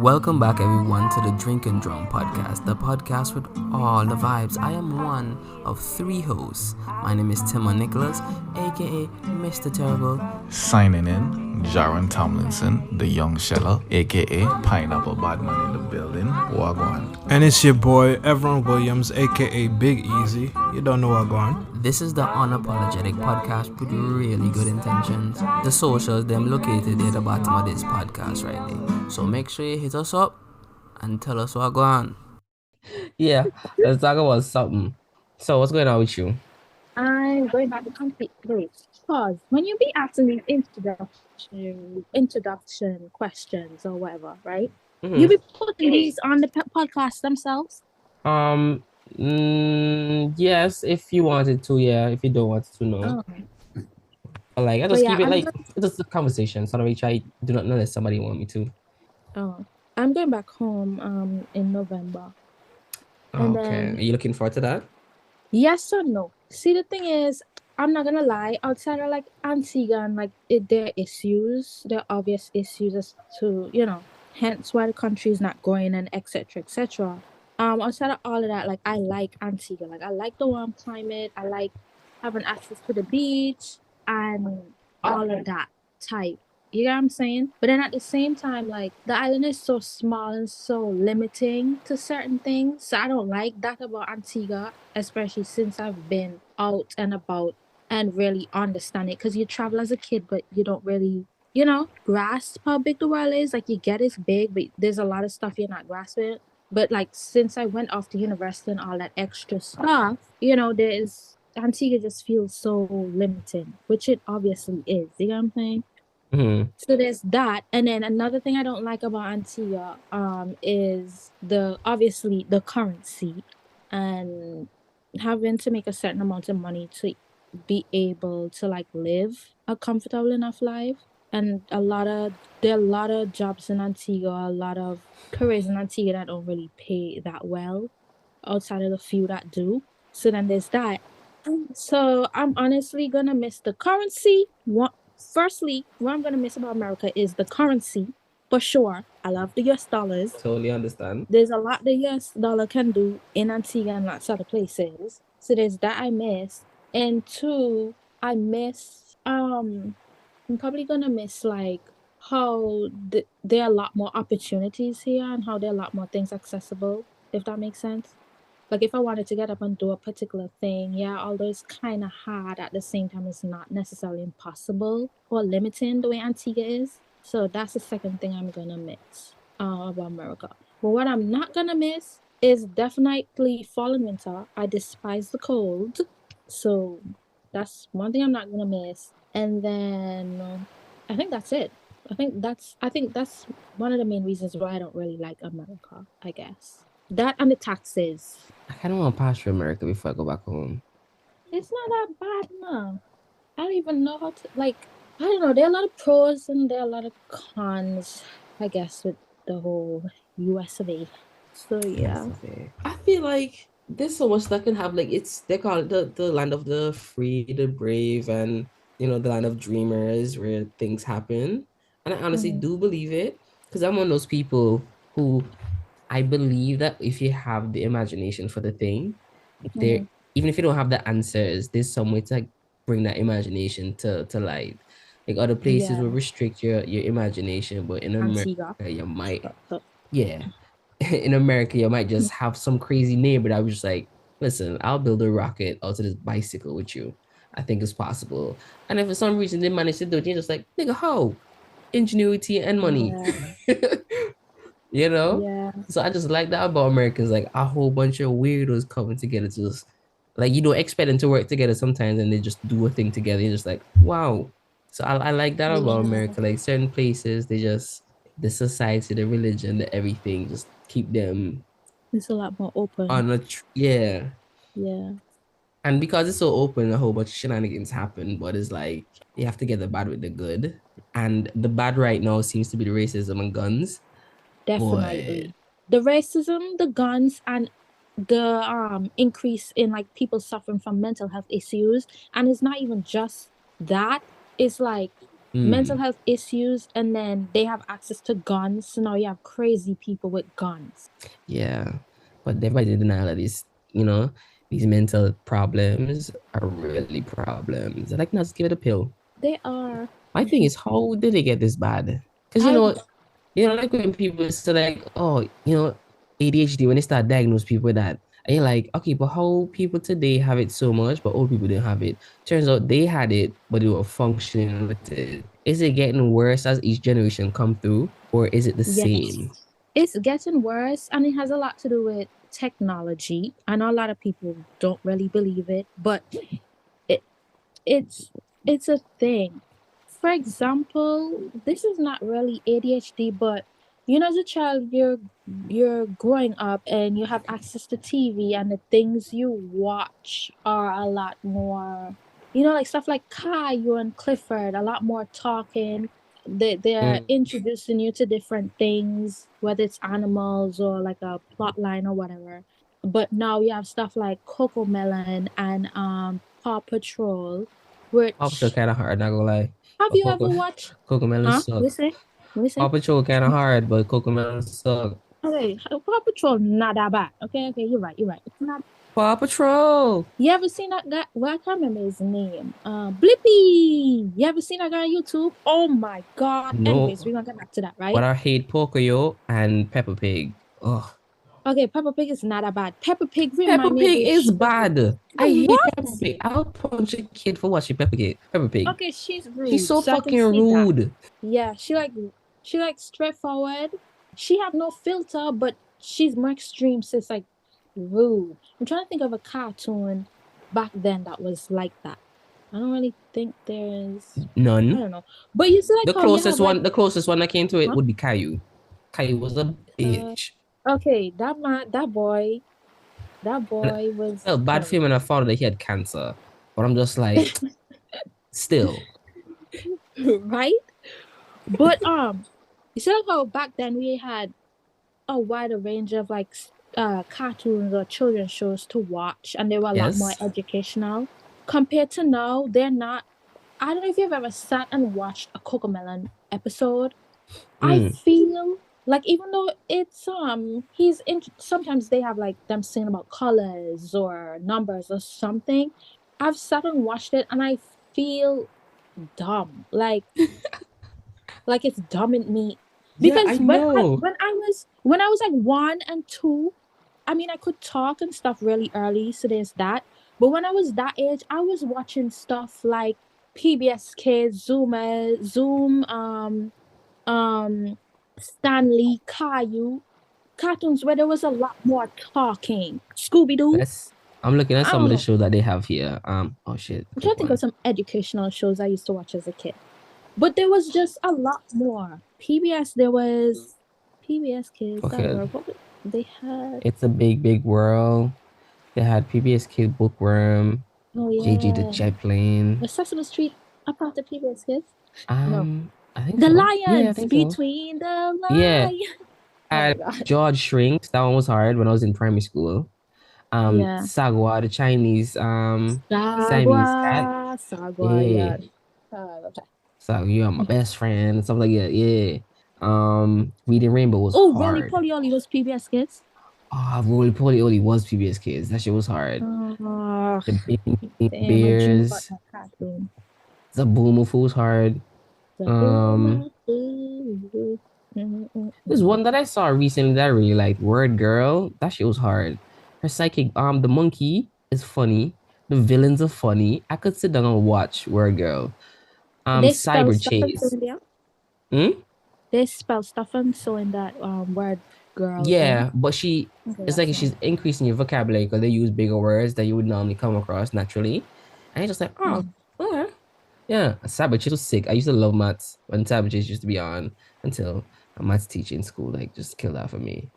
Welcome back, everyone, to the Drink and Drum podcast, the podcast with all the vibes. I am one of three hosts. My name is Timon Nicholas, aka Mr. Terrible. Signing in, Jaron Tomlinson, the young sheller, aka Pineapple Badman in the building. Wagwan. And it's your boy, Everon Williams, aka Big Easy. You don't know what going. This is the Unapologetic podcast with really good intentions. The socials, them located at the bottom of this podcast right there. So make sure you hit us up and tell us what going on. Yeah, let's talk about something. So what's going on with you? I'm going back to complete place. Pause. When you be asking these introduction questions or whatever, right? Mm-hmm. You be putting these on the podcast themselves? Yes, if you wanted to, yeah. If you don't want to, no. Oh. But I just keep it it's a conversation. So I do not know unless somebody want me to. Oh, I'm going back home in November. And okay. Are you looking forward to that? Yes or no? See, the thing is, I'm not gonna lie. Outside of like Antigua and like their issues, their obvious issues as to hence why the country is not going and etc. etc. Outside of all of that, like I like Antigua. Like I like the warm climate. I like having access to the beach and all of that type. You know what I'm saying? But then at the same time, like the island is so small and so limiting to certain things. So I don't like that about Antigua, especially since I've been out and about and really understand it. Because you travel as a kid, but you don't really, grasp how big the world is. Like you get it's big, but there's a lot of stuff you're not grasping. But like since I went off to university and all that extra stuff, there's Antigua just feels so limiting, which it obviously is. You know what I'm saying? Mm-hmm. So there's that, and then another thing I don't like about Antigua is obviously the currency and having to make a certain amount of money to be able to like live a comfortable enough life. And there are a lot of jobs in Antigua, a lot of careers in Antigua that don't really pay that well outside of the few that do. So then there's that. So I'm honestly gonna miss the currency. Firstly, what I'm going to miss about America is the currency, for sure. I love the US dollars. Totally understand. There's a lot the US dollar can do in Antigua and lots of other places. So there's that I miss. And two, I miss, I'm probably going to miss like how there are a lot more opportunities here and how there are a lot more things accessible, if that makes sense. Like if I wanted to get up and do a particular thing, yeah, although it's kind of hard, at the same time it's not necessarily impossible or limiting the way Antigua is. So that's the second thing I'm gonna miss about America. But what I'm not gonna miss is definitely fall and winter. I despise the cold, so that's one thing I'm not gonna miss. And then I think that's it. I think that's one of the main reasons why I don't really like America, I guess. That and the taxes. I kind of want to pass through America before I go back home. It's not that bad, no. I don't even know how to, I don't know. There are a lot of pros and there are a lot of cons, I guess, with the whole US of A. So, yeah. I feel like there's so much that can have, they call it the land of the free, the brave, and, the land of dreamers where things happen. And I honestly do believe it because I'm one of those people who... I believe that if you have the imagination for the thing, even if you don't have the answers, there's some way to bring that imagination to life. Like other places will restrict your imagination, but in America you might, in America you might just have some crazy neighbor that was just like, listen, I'll build a rocket out of this bicycle with you. I think it's possible. And if for some reason they manage to do it, you're just like, nigga, how? Ingenuity and money. Yeah. So I just like that about Americans, like a whole bunch of weirdos coming together to just like you don't expect them to work together sometimes and they just do a thing together. You're just like, wow. So I like that about America. Like certain places, they just the society, the religion, the everything just keep them it's a lot more open. Yeah. And because it's so open, a whole bunch of shenanigans happen, but it's like you have to get the bad with the good. And the bad right now seems to be the racism and guns. Definitely. Boy. The racism, the guns, and the increase in like people suffering from mental health issues. And it's not even just that. It's like mental Mm, health issues, and then they have access to guns. So now you have crazy people with guns. yeah. But everybody denial that these mental problems are really problems. Like, not just give it a pill. They are. My thing is, how did they get this bad? Because I like when people say like, oh, ADHD, when they start diagnose people with that, and you're like, okay, but how people today have it so much, but old people didn't have it. Turns out they had it, but they were functioning with it. Is it getting worse as each generation come through, or is it the Yes, same? it's getting worse, and it has a lot to do with technology. I know a lot of people don't really believe it, but it it's it's a thing. For example, this is not really ADHD, but as a child, you're growing up and you have access to TV, and the things you watch are a lot more, like stuff like Caillou and Clifford, a lot more talking. They're Mm. introducing you to different things, whether it's animals or like a plot line or whatever. But now we have stuff like Coco Melon and Paw Patrol, Paw Patrol which kind of hard, not gonna lie. have But you ever watched? Coco Melon Huh? What suck. you say? What you Paw say? Patrol kind of hard, but Coco Melon suck. Okay, Paw Patrol not that bad. Okay, okay, you're right. You're right. It's not. Paw Patrol. You ever seen that guy? Well, I can't remember his name. Blippi. You ever seen that guy on YouTube? Oh my god. Anyways, No, we're gonna get back to that, but right? I hate Pocoyo and Peppa Pig. Oh, Okay, Peppa Pig is not that bad. Peppa Pig Peppa remind me of Pig a is show. bad. I hate What? Peppa Pig. I'll punch a kid for watching Peppa Pig. Okay, she's She's rude, so so I can fucking see that. rude. Yeah, she like straightforward. She have no filter, but she's more extreme. So it's like rude. I'm trying to think of a cartoon back then that was like that. I don't really think there's. I None. don't know, but you see like The how you have closest like one, the closest one that came to it huh? would be Caillou. Caillou was a Uh, bitch. okay, that man, that And I boy was felt bad for him when I found out that he had cancer. But I'm just like, still. right. But you see like how back then we had a wider range of like cartoons or children's shows to watch, and they were a lot more Yes. educational compared to now. They're not. I don't know if you've ever sat and watched a Cocomelon episode. I Mm. feel like even though it's he's in, sometimes they have like them singing about colors or numbers or something. I've sat and watched it and I feel dumb. Like it's dumbing me Yeah, I because know. when I was like 1 and 2, I mean I could talk and stuff really early, so there's that. But when I was that age, I was watching stuff like PBS Kids, Zoom, um, Stanley, Caillou, cartoons where there was a lot more talking. Scooby Doo. Let's I'm looking at I some don't of the know. shows that they have here. Oh shit, I'm trying click to think of one. some educational shows I used to watch as a kid. But there was just a lot more. PBS, there was PBS Kids. That Okay. were they had? It's a big, big world. They had PBS Kid Bookworm, Oh JG the yeah, Jet Plane. was Sesame Street a part of PBS Kids? No, I think the so. Yeah, I Lions think so. between the Yeah. lions. Oh my And god. George Shrinks, that one was hard when I was in primary school. Yeah. Sagwa, the Chinese Sagwa, Siamese cat. Sagwa. Yeah. Yeah. Okay. So you are my best friend, stuff like that. Yeah. Reading Rainbow was Oh, Roly hard. Poly Oly was PBS Kids. Ah, Roly Poly Oly was PBS Kids. That shit was hard. Oh, The Big damn! I dream about Bears, that cartoon. the Boomerful was hard. The Um, Boomer. Boo. there's one that I saw recently that I really liked. Word Girl. That shit was hard. Her psychic, the monkey is funny. The villains are funny. I could sit down and watch Word Girl. They spell Cyber stuff and so Chase. in there. Hmm? They spell stuff and so in that word girl thing. Yeah, but Okay, it's like that's she's nice. increasing your vocabulary because they use bigger words that you would normally come across naturally. And you're just like, oh, Mm. okay. Yeah, Cyber Chase was sick. I used to love maths when Cyber Chase used to be on until a maths teacher in school like just killed that for me.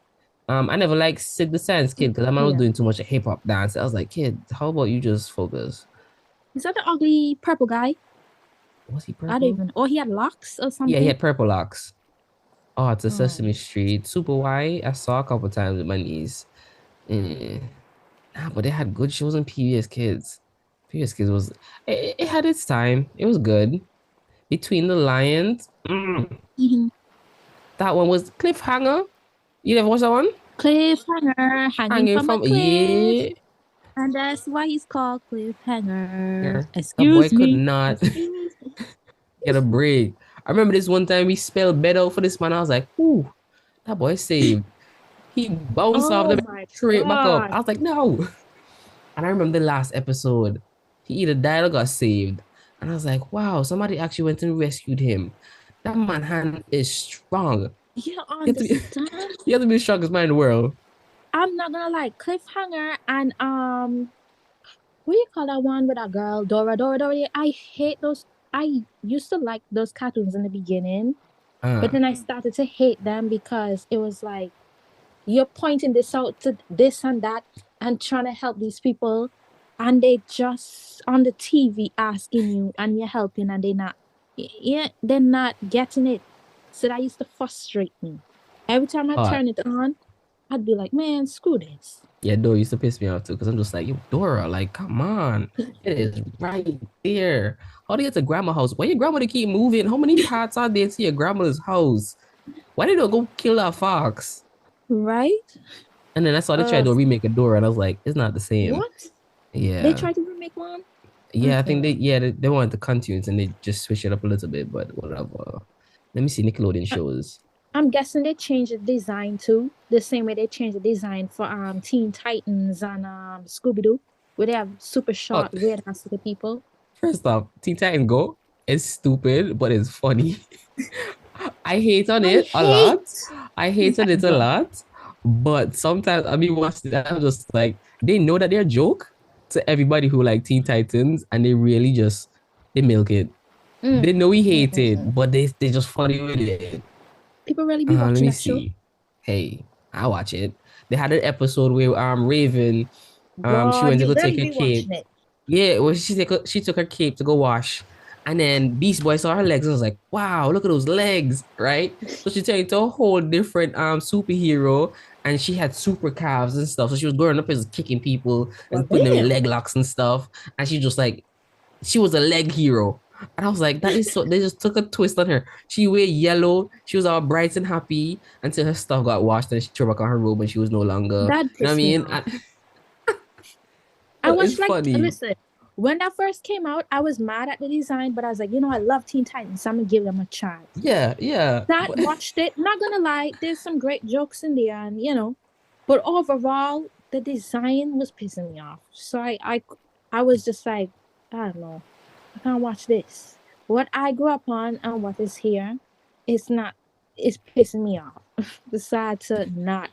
I never liked Sig the Sands Kid because that man was Yeah. doing too much hip hop dance. I was like, kid, how about you just focus? Is that the ugly purple guy? Was he I don't purple? even. Or he had locks or Yeah, he something. had purple locks. Oh, it's a Oh. Sesame Street. Super White. I saw a couple times with my niece. Eh. Nah, but they had good shows on PBS Kids. PBS Kids was it had its time. It was good. Between the Lions. Mhm. That one was Cliffhanger. You never watched that one? Cliffhanger, hanging Hanging from a from cliff, yeah. and that's why he's called Cliffhanger. That boy Excuse could me. not Excuse me. get a break. I remember this one time we spelled bed out for this man. I was like, ooh, that boy saved. He bounced off Oh the bed my straight back up. god. I was like, no. And I remember the last episode. He either died or got saved. And I was like, wow, somebody actually went and rescued him. That man hand is strong. You You have to be, understand? you have to be the strongest man in the world. I'm not gonna lie, Cliffhanger and what do you call that one with that girl? Dora. I hate those. I used to like those cartoons in the beginning, but Uh, then I started to hate them because it was like you're pointing this out to this and that and trying to help these people, and they just on the TV asking you and you're helping and they're not, yeah, they're not getting it. So that used to frustrate me. Every time I but turn it on, I'd be like, man, screw this. yeah, Dora used to piss me off too because I'm just like, yo, Dora, like, come on. It is right there. How do you get to grandma house? Why your grandmother keep moving? How many paths are there to your grandmother's house? Why did they go kill that fox? Right? And then I saw they tried Uh, to remake a Dora, and I was like, it's not the same. what? They Yeah. tried to remake one? Yeah, I think Mm-mm. they wanted the cartoons and they just switched it up a little bit, but whatever. Let me see Nickelodeon I- shows. I'm guessing they changed the design too, the same way they changed the design for Teen Titans and Scooby Doo, where they have super Oh, short, weird ass little people. first off, Teen Titans Go is stupid, but it's funny. I hate on I it a lot. hate I Teen hate on it Titans a Go. lot. But sometimes I mean watching that, I'm just like they know that they're a joke to everybody who like Teen Titans and they really just they milk it. Mm. They know we hate it, Mm-mm-mm. but they just funny with it. People really be Let watching me that show. see. Hey, I watch it. They had an episode where Raven she Girl, went to you go take really her be cape. watching it. Yeah, well she took her cape to go wash. And then Beast Boy saw her legs and was like, wow, look at those legs, right? So she turned into a whole different superhero and she had super calves and stuff. So she was going up and kicking people Well, and putting them in damn. leg locks and stuff. And she just like she was a leg hero. And I was like, that is so they just took a twist on her. She wear yellow, she was all bright and happy until her stuff got washed and she threw back on her robe and she was no longer, That you know what I pissed me mean? off. I But it's watched like funny. listen, when that first came out, I was mad at the design, but I was like, I love Teen Titans, so I'm gonna give them a chance. Yeah, yeah. That But watched it. Not gonna lie, there's some great jokes in there, and but overall, the design was pissing me off. So I was just like, I don't know, I can't watch this. What I grew up on and what is here, it's not. It's pissing me off. Decide to not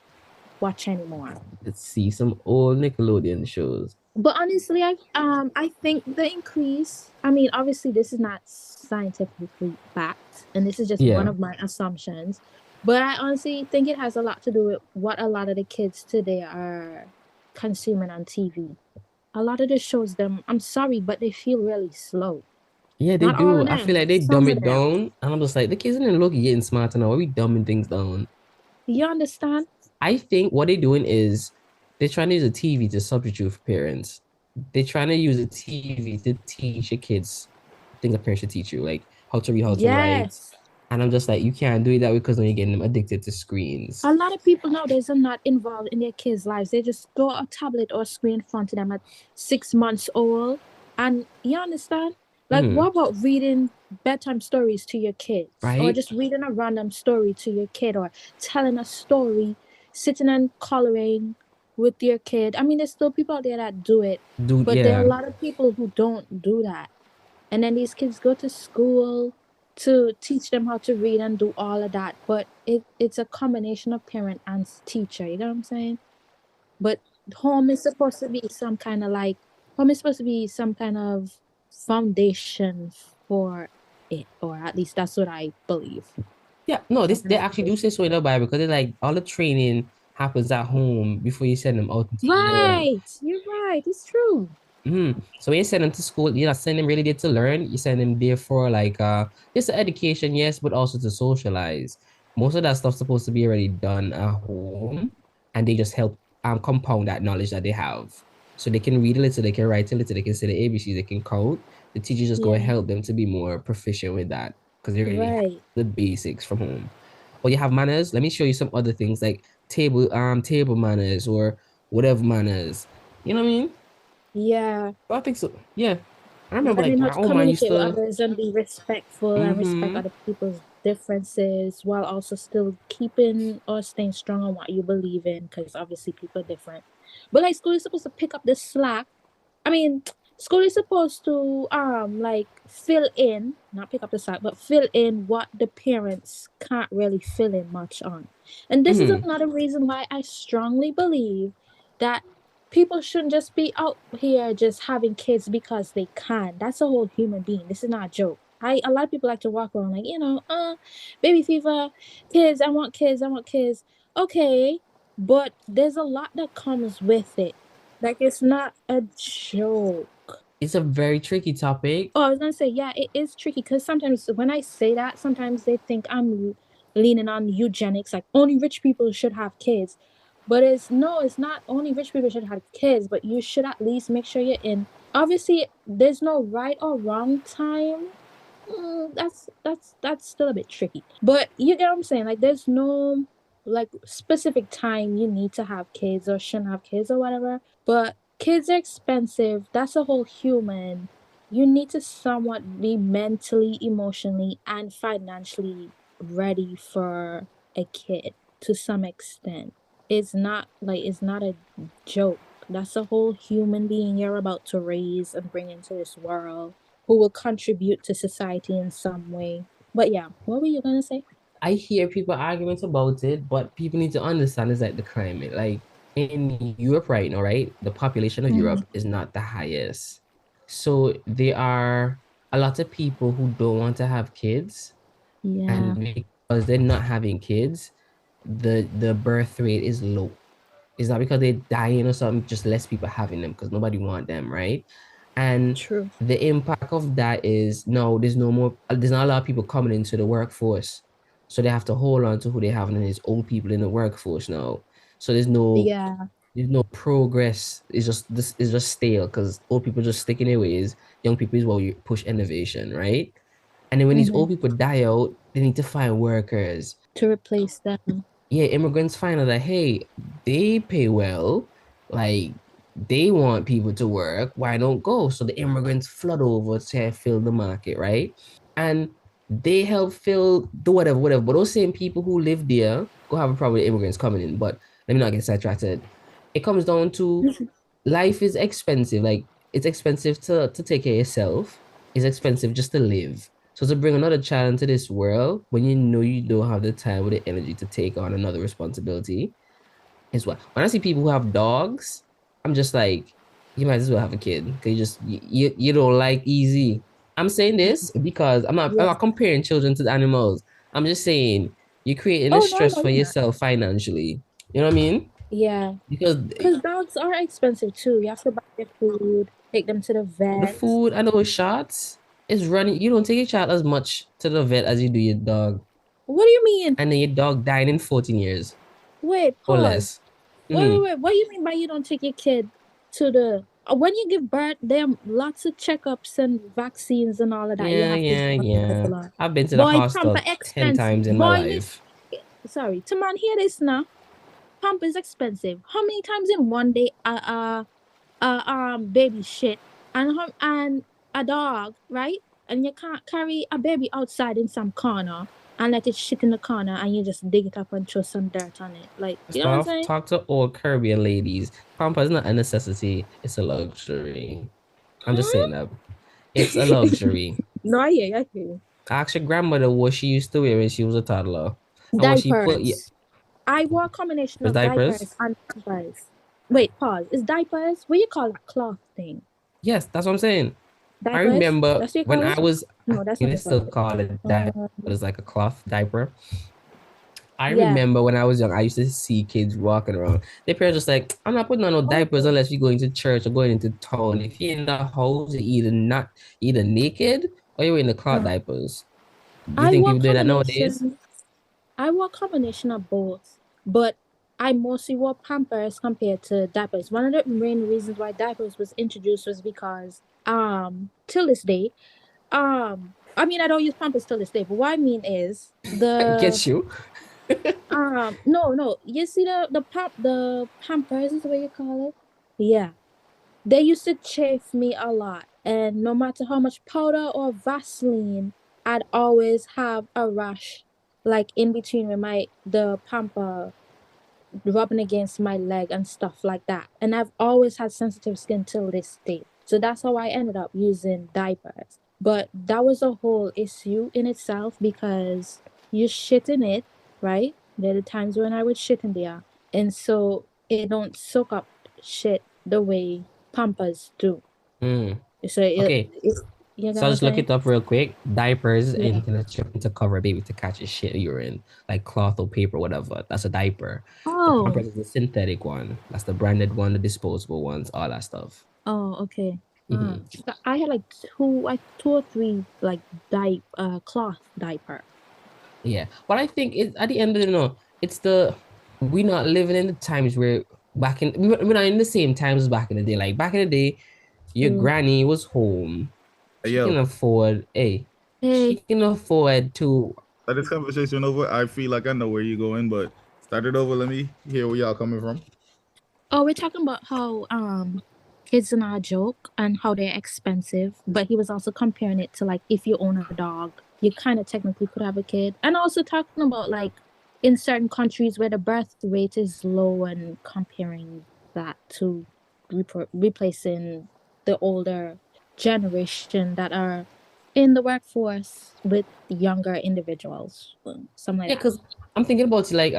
watch anymore. let's see some old Nickelodeon shows. But honestly, I think the increase. I mean, obviously, this is not scientifically backed, and this is just one Yeah. of my assumptions. But I honestly think it has a lot to do with what a lot of the kids today are consuming on TV. A lot of the shows, them, I'm sorry, but they feel really slow. Yeah, they Not all do. of I feel them, like they dumb some of it them. down. And I'm just like, the kids in the look getting smarter now. Why we dumbing things down? You understand? I think what they're doing is they're trying to use the TV to substitute for parents. They're trying to use the TV to teach your kids things a parent should teach you, like how to read, how to write. Yes. And I'm just like, you can't do it that way because then you're getting them addicted to screens. A lot of people nowadays are not involved in their kids' lives. They just throw a tablet or screen in front of them at 6 months old. And you understand? Like, Hmm. what about reading bedtime stories to your kids? Or Right? just reading a random story to your kid or telling a story, sitting and coloring with your kid. I mean, there's still people out there that do it, Dude, but there are a yeah. lot of people who don't do that. And then these kids go to school to teach them how to read and do all of that, but it's a combination of parent and teacher, you know what I'm saying? But home is supposed to be some kind of like home is supposed to be some kind of foundation for it, or at least that's what I believe. Yeah, no, Some this kind they of actually do foundation. say so in the Bible because they're like all the training happens at home before you send them out into the world. Right, you're right, it's true. So when you send them to school, you're not sending them really there to learn. You send them there for like just education, yes, but also to socialize. Most of that stuff's supposed to be already done at home, and they just help compound that knowledge that they have. So they can read a little, they can write a little, they can say the ABC, they can count. The teacher just going to Yeah. help them to be more proficient with that because they already have Right. the basics from home. Or you have manners. Let me show you some other things like table manners or whatever manners. You know what I mean? Yeah. I think so. Yeah. I remember like Learning how my to old man used communicate with to. others and be respectful and respect Mm-hmm. other people's differences while also still keeping or staying strong on what you believe in because obviously people are different. But like school is supposed to pick up the slack. I mean, school is supposed to like fill in, not pick up the slack, but fill in what the parents can't really fill in much on. And this is Mm-hmm. another reason why I strongly believe that people shouldn't just be out here just having kids because they can. That's a whole human being. This is not a joke. A lot of people like to walk around like, baby fever, kids, I want kids, I want kids. Okay, but there's a lot that comes with it. Like it's not a joke. It's a very tricky topic. Oh, I was gonna say, yeah, it is tricky because sometimes when I say that, sometimes they think I'm leaning on eugenics, like only rich people should have kids. But it's no, it's not only rich people should have kids, but you should at least make sure you're in. Obviously, there's no right or wrong time. That's still a bit tricky. But you get what I'm saying? Like there's no like specific time you need to have kids or shouldn't have kids or whatever. But kids are expensive. That's a whole human. You need to somewhat be mentally, emotionally, and financially ready for a kid to some extent. It's not a joke. That's a whole human being you're about to raise and bring into this world who will contribute to society in some way. But yeah, what were you gonna say? I hear people arguments about it, but people need to understand is like the climate. Like in Europe right now, right? The population of Mm, Europe is not the highest. So there are a lot of people who don't want to have kids, and yeah, because they're not having kids, the birth rate is low. It's not because they're dying or something, just less people having them because nobody want them, right? And true. the impact of that is no, there's not a lot of people coming into the workforce. So they have to hold on to who they have, and there's old people in the workforce now. So Yeah. there's no progress. It's just stale because old people just stick in their ways. Young people is what you push innovation, right? And then when these Mm-hmm. old people die out, they need to find workers. To replace them. Yeah, immigrants find out that hey, they pay well, like they want people to work. Why don't go? So the immigrants flood over to fill the market, right? And they help fill the whatever. But those same people who live there go have a problem with immigrants coming in. But let me not get sidetracked. It comes down to life is expensive. Like it's expensive to take care of yourself. It's expensive just to live. So to bring another child into this world when you know you don't have the time or the energy to take on another responsibility is what when I see people who have dogs, I'm just like, you might as well have a kid because you don't like easy. I'm saying this because I'm Yeah. not comparing children to the animals. I'm just saying you're creating a Oh no, I stress know for you're not. yourself financially. You know what I mean? Yeah. Because Because dogs are expensive too. You have to buy their food, take them to the the vet. food and those shots is running. You don't take your child as much to the vet as you do your dog. What do you mean? And then your dog dying in 14 years Wait, or pause. less. Hmm. Wait. What do you mean by you don't take your kid to the when you give birth, there are lots of checkups and vaccines and all of that you Yeah, have to yeah, go and yeah. enroll on. I've been to the Boy, pamper hospital 10 expensive. times in my Boy, you life. sorry, to man hear this now. Pamper is expensive. How many times in one day baby shit and a dog, right? And you can't carry a baby outside in some corner and let it shit in the corner and you just dig it up and throw some dirt on it. Like, you First know what I'm off, saying? talk to old Caribbean ladies. Pamper is not a necessity, it's a luxury. I'm just saying Huh? that. It's a luxury. No, I hear you. Ask your grandmother what she used to wear when she was a toddler. And what she put, yeah, Diapers. I wore a combination was of diapers? diapers and pampers. Wait, pause. Is diapers? What do you call that cloth thing? Yes, that's what I'm saying. I Diapers? remember That's what you when call I it? was, I No, that's think not they what you still call it. call it diaper, but it's like a cloth diaper. I Yeah. remember when I was young, I used to see kids walking around. Their parents just like, I'm not putting on no diapers Oh, unless you're going to church or going into town. If you're in the house, you're either naked or you're in the cloth uh, diapers. Do you I think wore people doing that nowadays? combination. I wore a combination of both, but I mostly wore Pampers compared to diapers. One of the main reasons why diapers was introduced was because till this day, I mean I don't use Pampers till this day, but what I mean is I the get you. no, you see the Pampers is what you call it? Yeah. They used to chafe me a lot, and no matter how much powder or Vaseline, I'd always have a rash, like in between where my the pamper rubbing against my leg and stuff like that. And I've always had sensitive skin till this day. So that's how I ended up using diapers. But that was a whole issue in itself because you shit in it, right? There are the times when I would shit in there. And so it don't soak up shit the way Pampers do. Mm. So Okay, it you know so what I'll I'm just look saying? it up real quick. Diapers is Yeah. anything that's to cover a baby to catch a shit or urine, like cloth or paper, whatever. That's a diaper. The Oh. Pampers is the synthetic one. That's the branded one, the disposable ones, all that stuff. Oh, okay. Hmm. So I had like two or three like cloth diaper. Yeah, but I think it at the end of the no, it's the we're not living in the times where we're not in the same times as back in the day. Like back in the day, your True. granny was home. Hey, She can yo, afford, hey, she Hey. can afford to. start this conversation over. I feel like I know where you're going, but start it over. Let me hear where y'all coming from. Oh, we're talking about how kids are not a joke and how they're expensive, but he was also comparing it to like if you own a dog, you kind of technically could have a kid. And also talking about like in certain countries where the birth rate is low and comparing that to replacing the older generation that are in the workforce with younger individuals, something Yeah, like that. because I'm thinking about it, like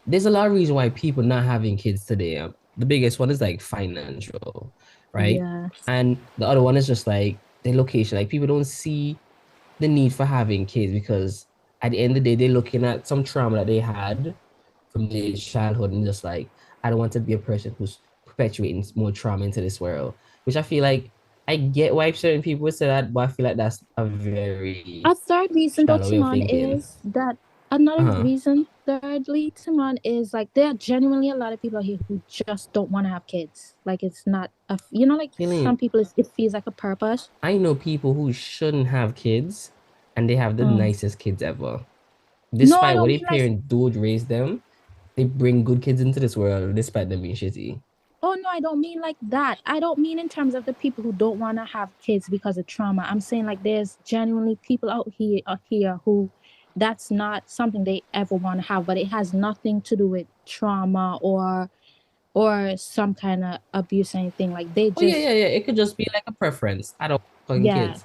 there's a lot of reason why people not having kids today. The biggest one is like financial, right? Yeah. And the other one is just like the location. Like people don't see the need for having kids because at the end of the day, they're looking at some trauma that they had from their childhood and just like, I don't want to be a person who's perpetuating more trauma into this world. Which I feel like I get why certain people would say that, but I feel like that's a A very third reason, though, shallow way of Timon, thinking. is that another Uh-huh. reason, thirdly, Timon, is like there are genuinely a lot of people here who just don't want to have kids. Like it's not like some Feeling, people, it feels like a purpose. I know people who shouldn't have kids and they have the Mm. nicest kids ever. No, I Despite what don't their mean like, parents do to raise them, they bring good kids into this world despite them being shitty. oh no, I don't mean like that. I don't mean in terms of the people who don't want to have kids because of trauma. I'm saying like there's genuinely people out here who that's not something they ever want to have, but it has nothing to do with trauma or some kind of abuse or anything. Like they Oh yeah, just yeah, yeah. It could just be like a preference. I don't want fucking yeah, kids.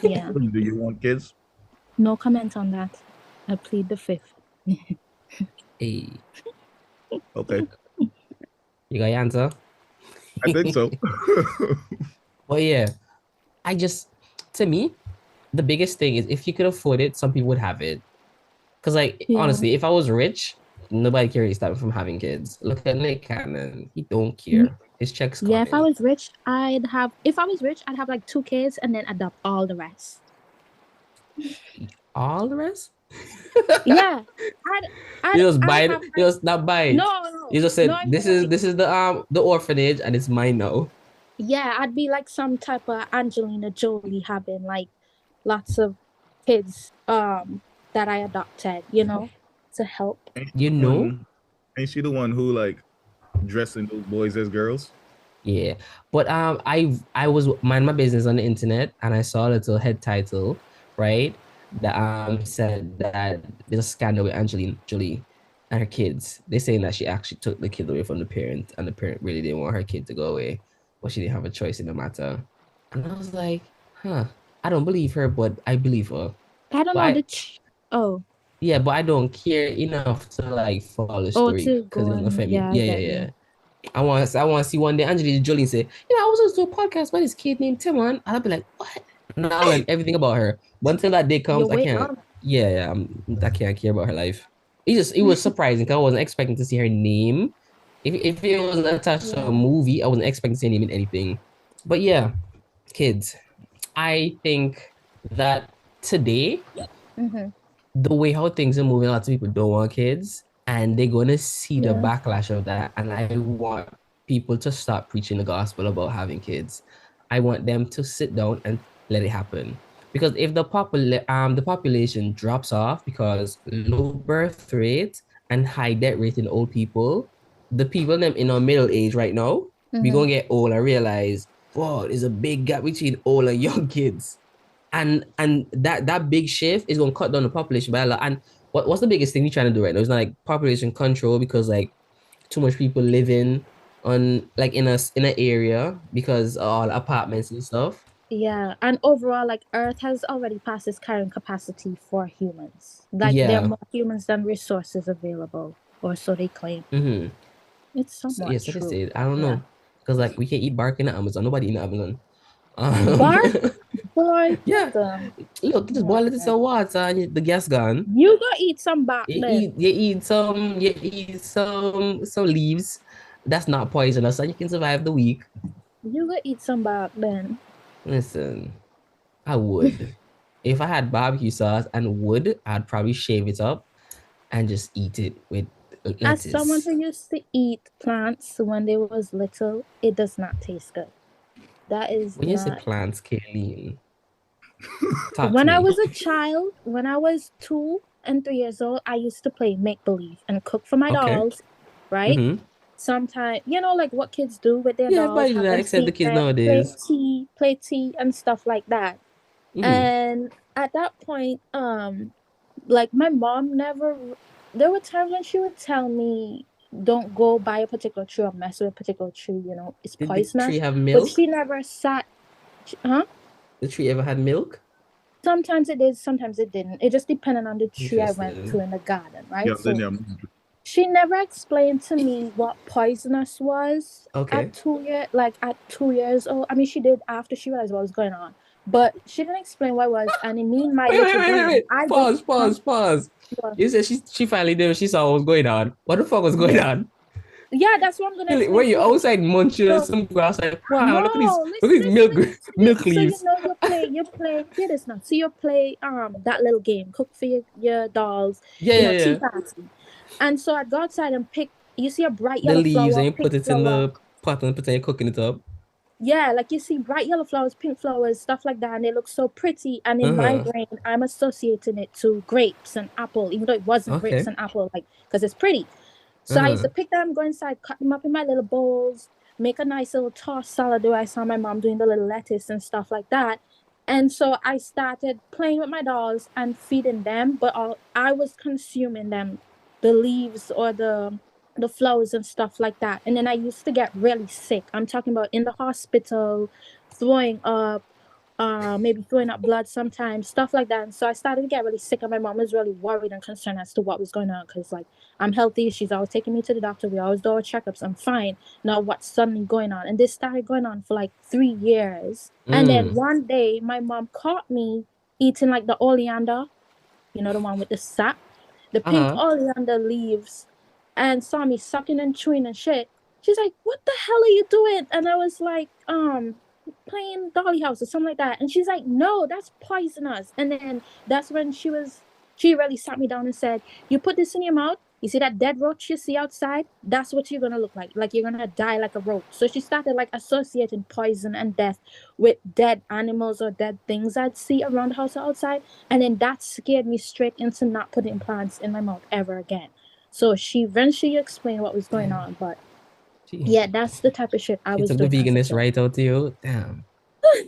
yeah. Do you want kids? No comment on that. I plead the fifth. Hey, Okay, you got your answer? I think so. But yeah, I just to me, the biggest thing is if you could afford it, some people would have it. Because like Yeah. honestly, if I was rich, nobody can really stop me from having kids. Look at Nick Cannon. He don't Y- care. His check's Yeah, if I coming. was rich, I'd have like two kids and then adopt all the rest. All the rest? Yeah. I'd You just I'd buy have it, you like just not buy no, it. no. You just No, said I mean this is like the orphanage and it's mine now. yeah, I'd be like some type of Angelina Jolie having like lots of kids that I adopted, to help. Ain't she You the know? one? Ain't she the one who like dressing those boys as girls? Yeah. But I was mind my business on the internet and I saw a little head title, right? That said that there's a scandal with Angelina Jolie and her kids. They're saying that she actually took the kid away from the parent and the parent really didn't want her kid to go away, but she didn't have a choice in the matter. And I was like, huh, I don't believe her, but I believe her. I don't But know I the oh. yeah, but I don't care enough to like follow the Oh, story to because go it doesn't on. affect me. Yeah, I Yeah, yeah, get yeah. you. I want to see one day Angelina Jolie say, I was listening to a podcast by this kid named Timon. And I'll be like, what? And I'll learn everything about her. But until that day You comes, I wait can't. long. Yeah, yeah, I can't care about her life. It was surprising because I wasn't expecting to see her name. If it wasn't attached to a Yeah. movie, I wasn't expecting to see her name in anything. But yeah, kids. I think that today Mm-hmm. the way how things are moving, lots of people don't want kids. and they're going to see the Yeah. backlash of that. And I want people to stop preaching the gospel about having kids. I want them to sit down and let it happen. Because if the population drops off because low birth rate and high death rate in old people, the people them in our middle age right now, we Mm-hmm. gonna get old and realize, whoa, there's a big gap between old and young kids. And that big shift is gonna cut down the population by a lot. And what's the biggest thing we're trying to do right now? It's not like population control because like too much people living on like in an area because all apartments and stuff. Yeah, and overall, like Earth has already passed its carrying capacity for humans. Like there are Yeah. more humans than resources available, or so they claim. Mm-hmm. It's So, somewhat yes, like I true. said, I don't Yeah. know. Because like we can eat bark in the Amazon. Nobody in the Amazon. Bark, Um, boy, yeah. listen. Look, just boil it in some water and the gas gone. You go eat some bark then. You eat some leaves that's not poisonous and you can survive the week. You go eat some bark then. Listen, I would. If I had barbecue sauce and wood, I'd probably shave it up and just eat it with As someone lettuce. who used to eat plants when they was little, it does not taste good. That is When you say not. plants, Kayleen, talk to When I me. was a child, when I was 2 and 3 years old, I used to play make believe and cook for my Okay. dolls, right? Mm-hmm. Sometimes, like what kids do with their Yeah, dolls, everybody do have that them except the sleep kids there, play nowadays. tea, play tea, and stuff like that. Mm-hmm. And at that point, like my mom never. There were times when she would tell me, "Don't go buy a particular tree or mess with a particular tree. It's Did the tree poisonous." have But milk? she never sat. Huh? The tree ever had milk? Sometimes it did, sometimes it didn't. It just depended on the tree I went to Interesting. in the garden, Yeah, right? then So yeah. she never explained to me what poisonous was Okay. like at 2 years old. I mean, she did after she realized what was going on, but she didn't explain what it was. And in me, my Wait, wait, little wait, wait, brain, wait. I just Pause, pause, pause. You said she finally did what she saw what was going on. What the fuck was going yeah, on? yeah, that's what I'm gonna Were explain you to you. outside munching on So some grass like, wow, no, look listen, at these listen, milk listen. So milk you leaves. know hear this now. So you play that little game, cook for your dolls, Yeah, yeah, tea yeah. party. And so I'd go outside and pick, you see a bright The yellow leaves flower, and you pink put it in flower. the pot and pretend you're cooking it up. Yeah, like you see bright yellow flowers, pink flowers, stuff like that, and they look so pretty. And in my Uh-huh. brain, I'm associating it to grapes and apple, even though it wasn't grapes Okay. and apple, like because it's pretty. So I used to Uh-huh. pick them, go inside, cut them up in my little bowls, make a nice little tossed salad. I saw my mom doing the little lettuce and stuff like that. And so I started playing with my dolls and feeding them, but I was consuming them, the leaves or the flowers and stuff like that. And then I used to get really sick. I'm talking about in the hospital, throwing up, maybe throwing up blood sometimes, stuff like that. And so I started to get really sick, and my mom was really worried and concerned as to what was going on because, like, I'm healthy. She's always taking me to the doctor. We always do our checkups. I'm fine. Now, what's suddenly going on? And this started going on for like 3 years. And then Mm. one day, my mom caught me eating like the oleander, the one with the sap, the pink Uh-huh. oleander leaves, and saw me sucking and chewing and shit. She's like, "What the hell are you doing?" And I was like, playing Dolly House or something like that. And she's like, "No, that's poisonous." And then that's when she really sat me down and said, "You put this in your mouth. You see that dead roach you see outside? That's what you're gonna look like. Like you're gonna die like a roach." So she started like associating poison and death with dead animals or dead things I'd see around the house or outside. And then that scared me straight into not putting plants in my mouth ever again. So she eventually explained what was going Damn. on. But She, yeah, that's the type of shit I she was took the doing as a veganist kid. right out to you. Damn.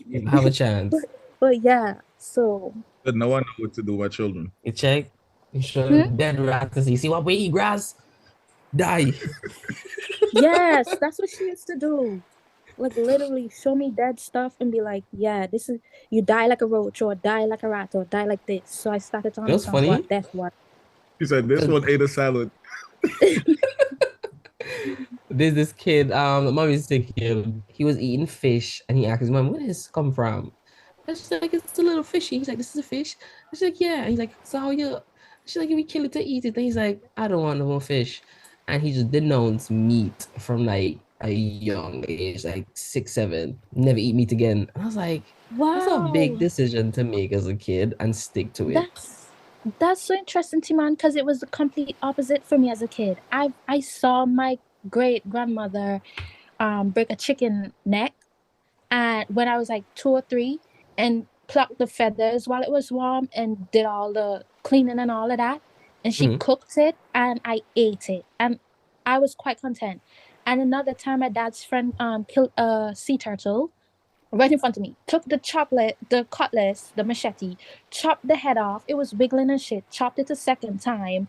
You have a chance. but yeah, so But now I know what to do with children. You check. You show hmm? dead rat to see what we eat grass. Die. Yes, that's what she used to do. Like literally show me dead stuff and be like, "Yeah, this is you die like a roach or die like a rat or die like this." So I started to It was understand what funny death was. He said this because one ate a salad. there's this kid, the mom used to take him. He was eating fish and he asked his mom, where did this come from? And she's like, it's a little fishy. He's like, this is a fish. And she's like, yeah. And he's like, so how you? She's like, we kill it to eat it. And he's like, I don't want no more fish. And he just denounced meat from like a young age, like 6, 7, never eat meat again. And I was like, that's a big Wow. decision to make as a kid and stick to it. That's That's so interesting to me, man, because it was the complete opposite for me as a kid. I saw my great grandmother break a chicken neck, and when I was like 2 or 3, and plucked the feathers while it was warm and did all the cleaning and all of that, and she Mhm. cooked it and I ate it, and I was quite content. And another time, my dad's friend killed a sea turtle right in front of me. Took the chocolate, the cutlass, the machete, chopped the head off. It was wiggling and shit. Chopped it a second time,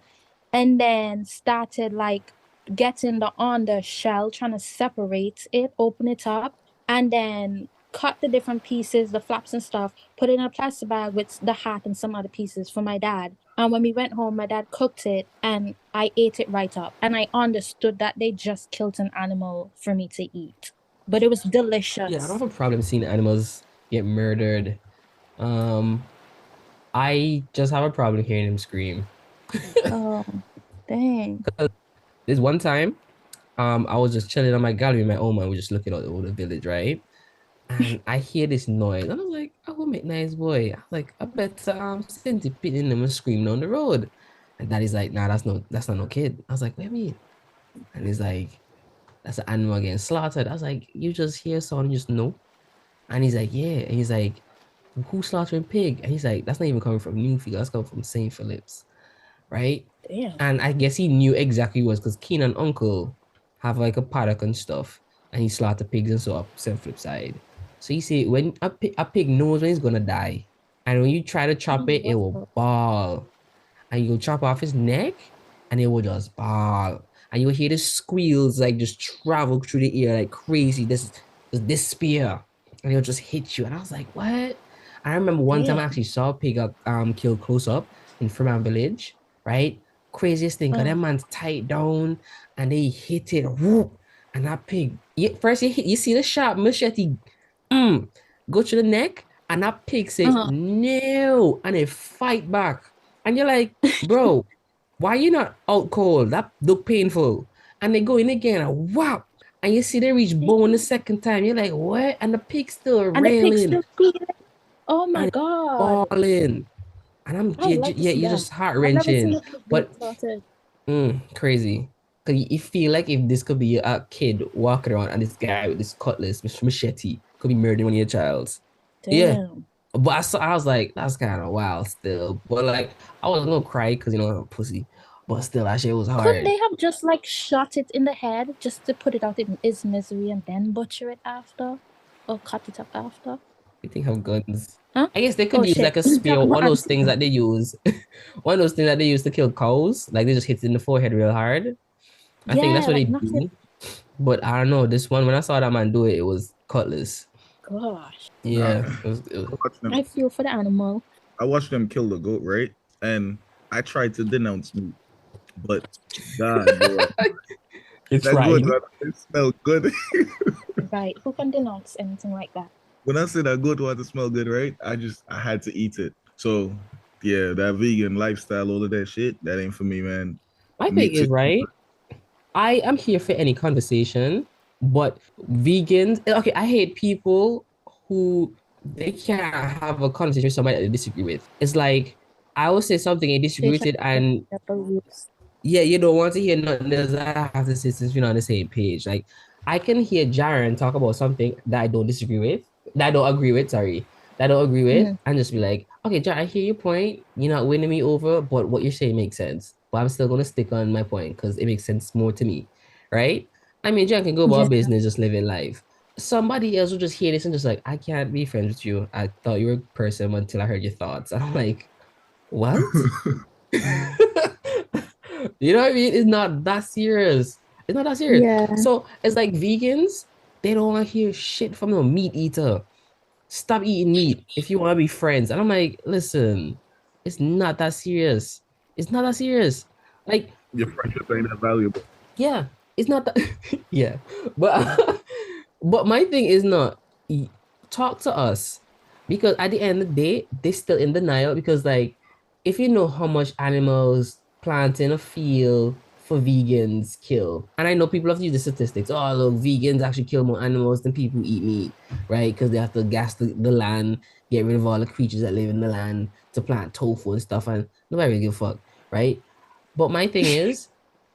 and then started like getting the on the shell, trying to separate it, open it up, and then cut the different pieces, the flaps and stuff, put it in a plastic bag with the heart and some other pieces for my dad. And when we went home, my dad cooked it and I ate it right up. And I understood that they just killed an animal for me to eat. But it was Yeah, I don't delicious. have a problem seeing animals get murdered. Um, I just have a problem hearing him scream. Oh, dang. There's one time, I was just chilling on my gallery with my Oma. We just looking at all the village, right? And I hear this noise. And I was like, oh, make nice boy. I was like, I bet centipede in them screaming on the road. And daddy's like, nah, that's not no kid. I was like, what do you mean? And he's like, that's an animal getting slaughtered. I was like, you just hear someone, you just know. And he's like, yeah. And he's like, who's slaughtering pig? And he's like, that's not even coming from Newfield, that's coming from St. Philip's, right? Damn. And I guess he knew exactly what it was because Keenan uncle have like a paddock and stuff, and he slaughter pigs and so up St. Philip's side. So you see, when a pig knows when he's gonna die, and when you try to chop Oh, it, it will wow. bawl, and you chop off his neck, and it will just bawl, and you'll hear the squeals like just travel through the ear like crazy. This spear, and it'll just hit you. And I was like, what? I remember one time I Damn. actually saw a pig killed close up in Fremont Village, right? Craziest thing, because that Uh, man's tight down and they hit it, whoop, and that pig, first you see the sharp machete mm, go to the neck, and that pig say uh-huh. no, and they fight back. And you're like, bro, why you not out cold? That look painful. And they go in again and whap. And you see they reach bone the second time. You're like, what? And the pig still And the pig railing still squealing. Oh my and god. falling. And I'm I would like to yeah, see you're that. just heart I've never seen wrenching. a pig being But slaughtered. crazy. Cause you feel like if this could be a kid walking around and this guy with this cutlass, machete, could be murdering one of your childs. Yeah. Damn. But I was like, that's kind of wild still. But like, I was gonna cry because I'm a pussy. But still, that shit was Couldn't hard. they have just like shot it in the head just to put it out in its misery and then butcher it after? Or cut it up after? You think of guns? Huh? I guess they could Oh use shit. like a spear, Talking one about of those things Antigua. that they use, one of those things that they use to kill cows. Like they just hit it in the forehead real hard. I think that's Yeah, what like they nothing. do. But I don't know. This one, when I saw that man do it, it was cutlass. Gosh. Yeah, Nah, it was I watched them. I feel for the animal. I watched them kill the goat, right? And I tried to denounce meat, but God, boy, it's that goat, right. man, it smelled good. Right. Who can denounce anything like that? When I said that goat wanted to smell good, right? I had to eat it. So yeah, that vegan lifestyle, all of that shit, that ain't for me, man. My thing Meat is is right. I am here for any conversation, but vegans, okay, I hate people who they can't have a conversation with somebody that they disagree with. It's like I will say something and disagree They with try it, to defend and their beliefs. yeah, you don't want to hear nothing else I have to say since we're not on the same page. Like I can hear Jaren talk about something that I don't disagree with, that I don't agree with, sorry, that I don't agree with, Mm, and just be like, okay, Jaren, I hear your point. You're not winning me over, but what you're saying makes sense. But I'm still gonna stick on my point because it makes sense more to me, right? I mean, Jaren can go yeah. about business, just living life. Somebody else will just hear this and just like, I can't be friends with you. I thought you were a person until I heard your thoughts. And I'm like, what? You know what I mean? It's not that serious. It's not that serious. Yeah. So it's like vegans, they don't want to hear shit from a meat eater. Stop eating meat if you want to be friends. And I'm like, listen, it's not that serious. It's not that serious. Like, your friendship ain't that valuable. yeah, it's not that. Yeah, but but my thing is not talk to us because at the end of the day, they're still in denial because like if you know how much animals plant in a field for vegans kill. And I know people have to use the statistics. Oh, look, vegans actually kill more animals than people who eat meat, right? Because they have to gas the land, get rid of all the creatures that live in the land to plant tofu and stuff. And nobody really give a fuck, right? But my thing is,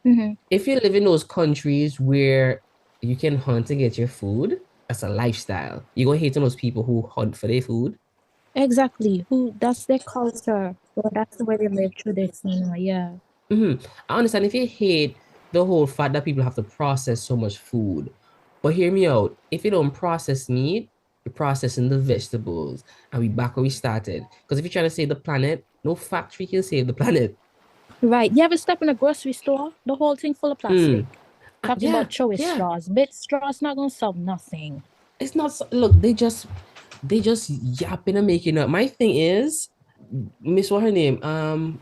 Mm-hmm. if you live in those countries where you can hunt and get your food, that's a lifestyle. You're gonna hate on those people who hunt for their food. Exactly. Who that's their culture. Well, that's the way they live traditional. Yeah. I understand if you hate the whole fact that people have to process so much food, but hear me out. If you don't process meat, you're processing the vegetables, and we back where we started. Because if you're trying to save the planet, no factory can save the planet. Right. You ever step in a grocery store? The whole thing full of plastic. Mm. Talking Yeah, about choice yeah. straws. Bit straws not gonna solve nothing. It's not look, they just yapping and making up. My thing is, Miss what her name?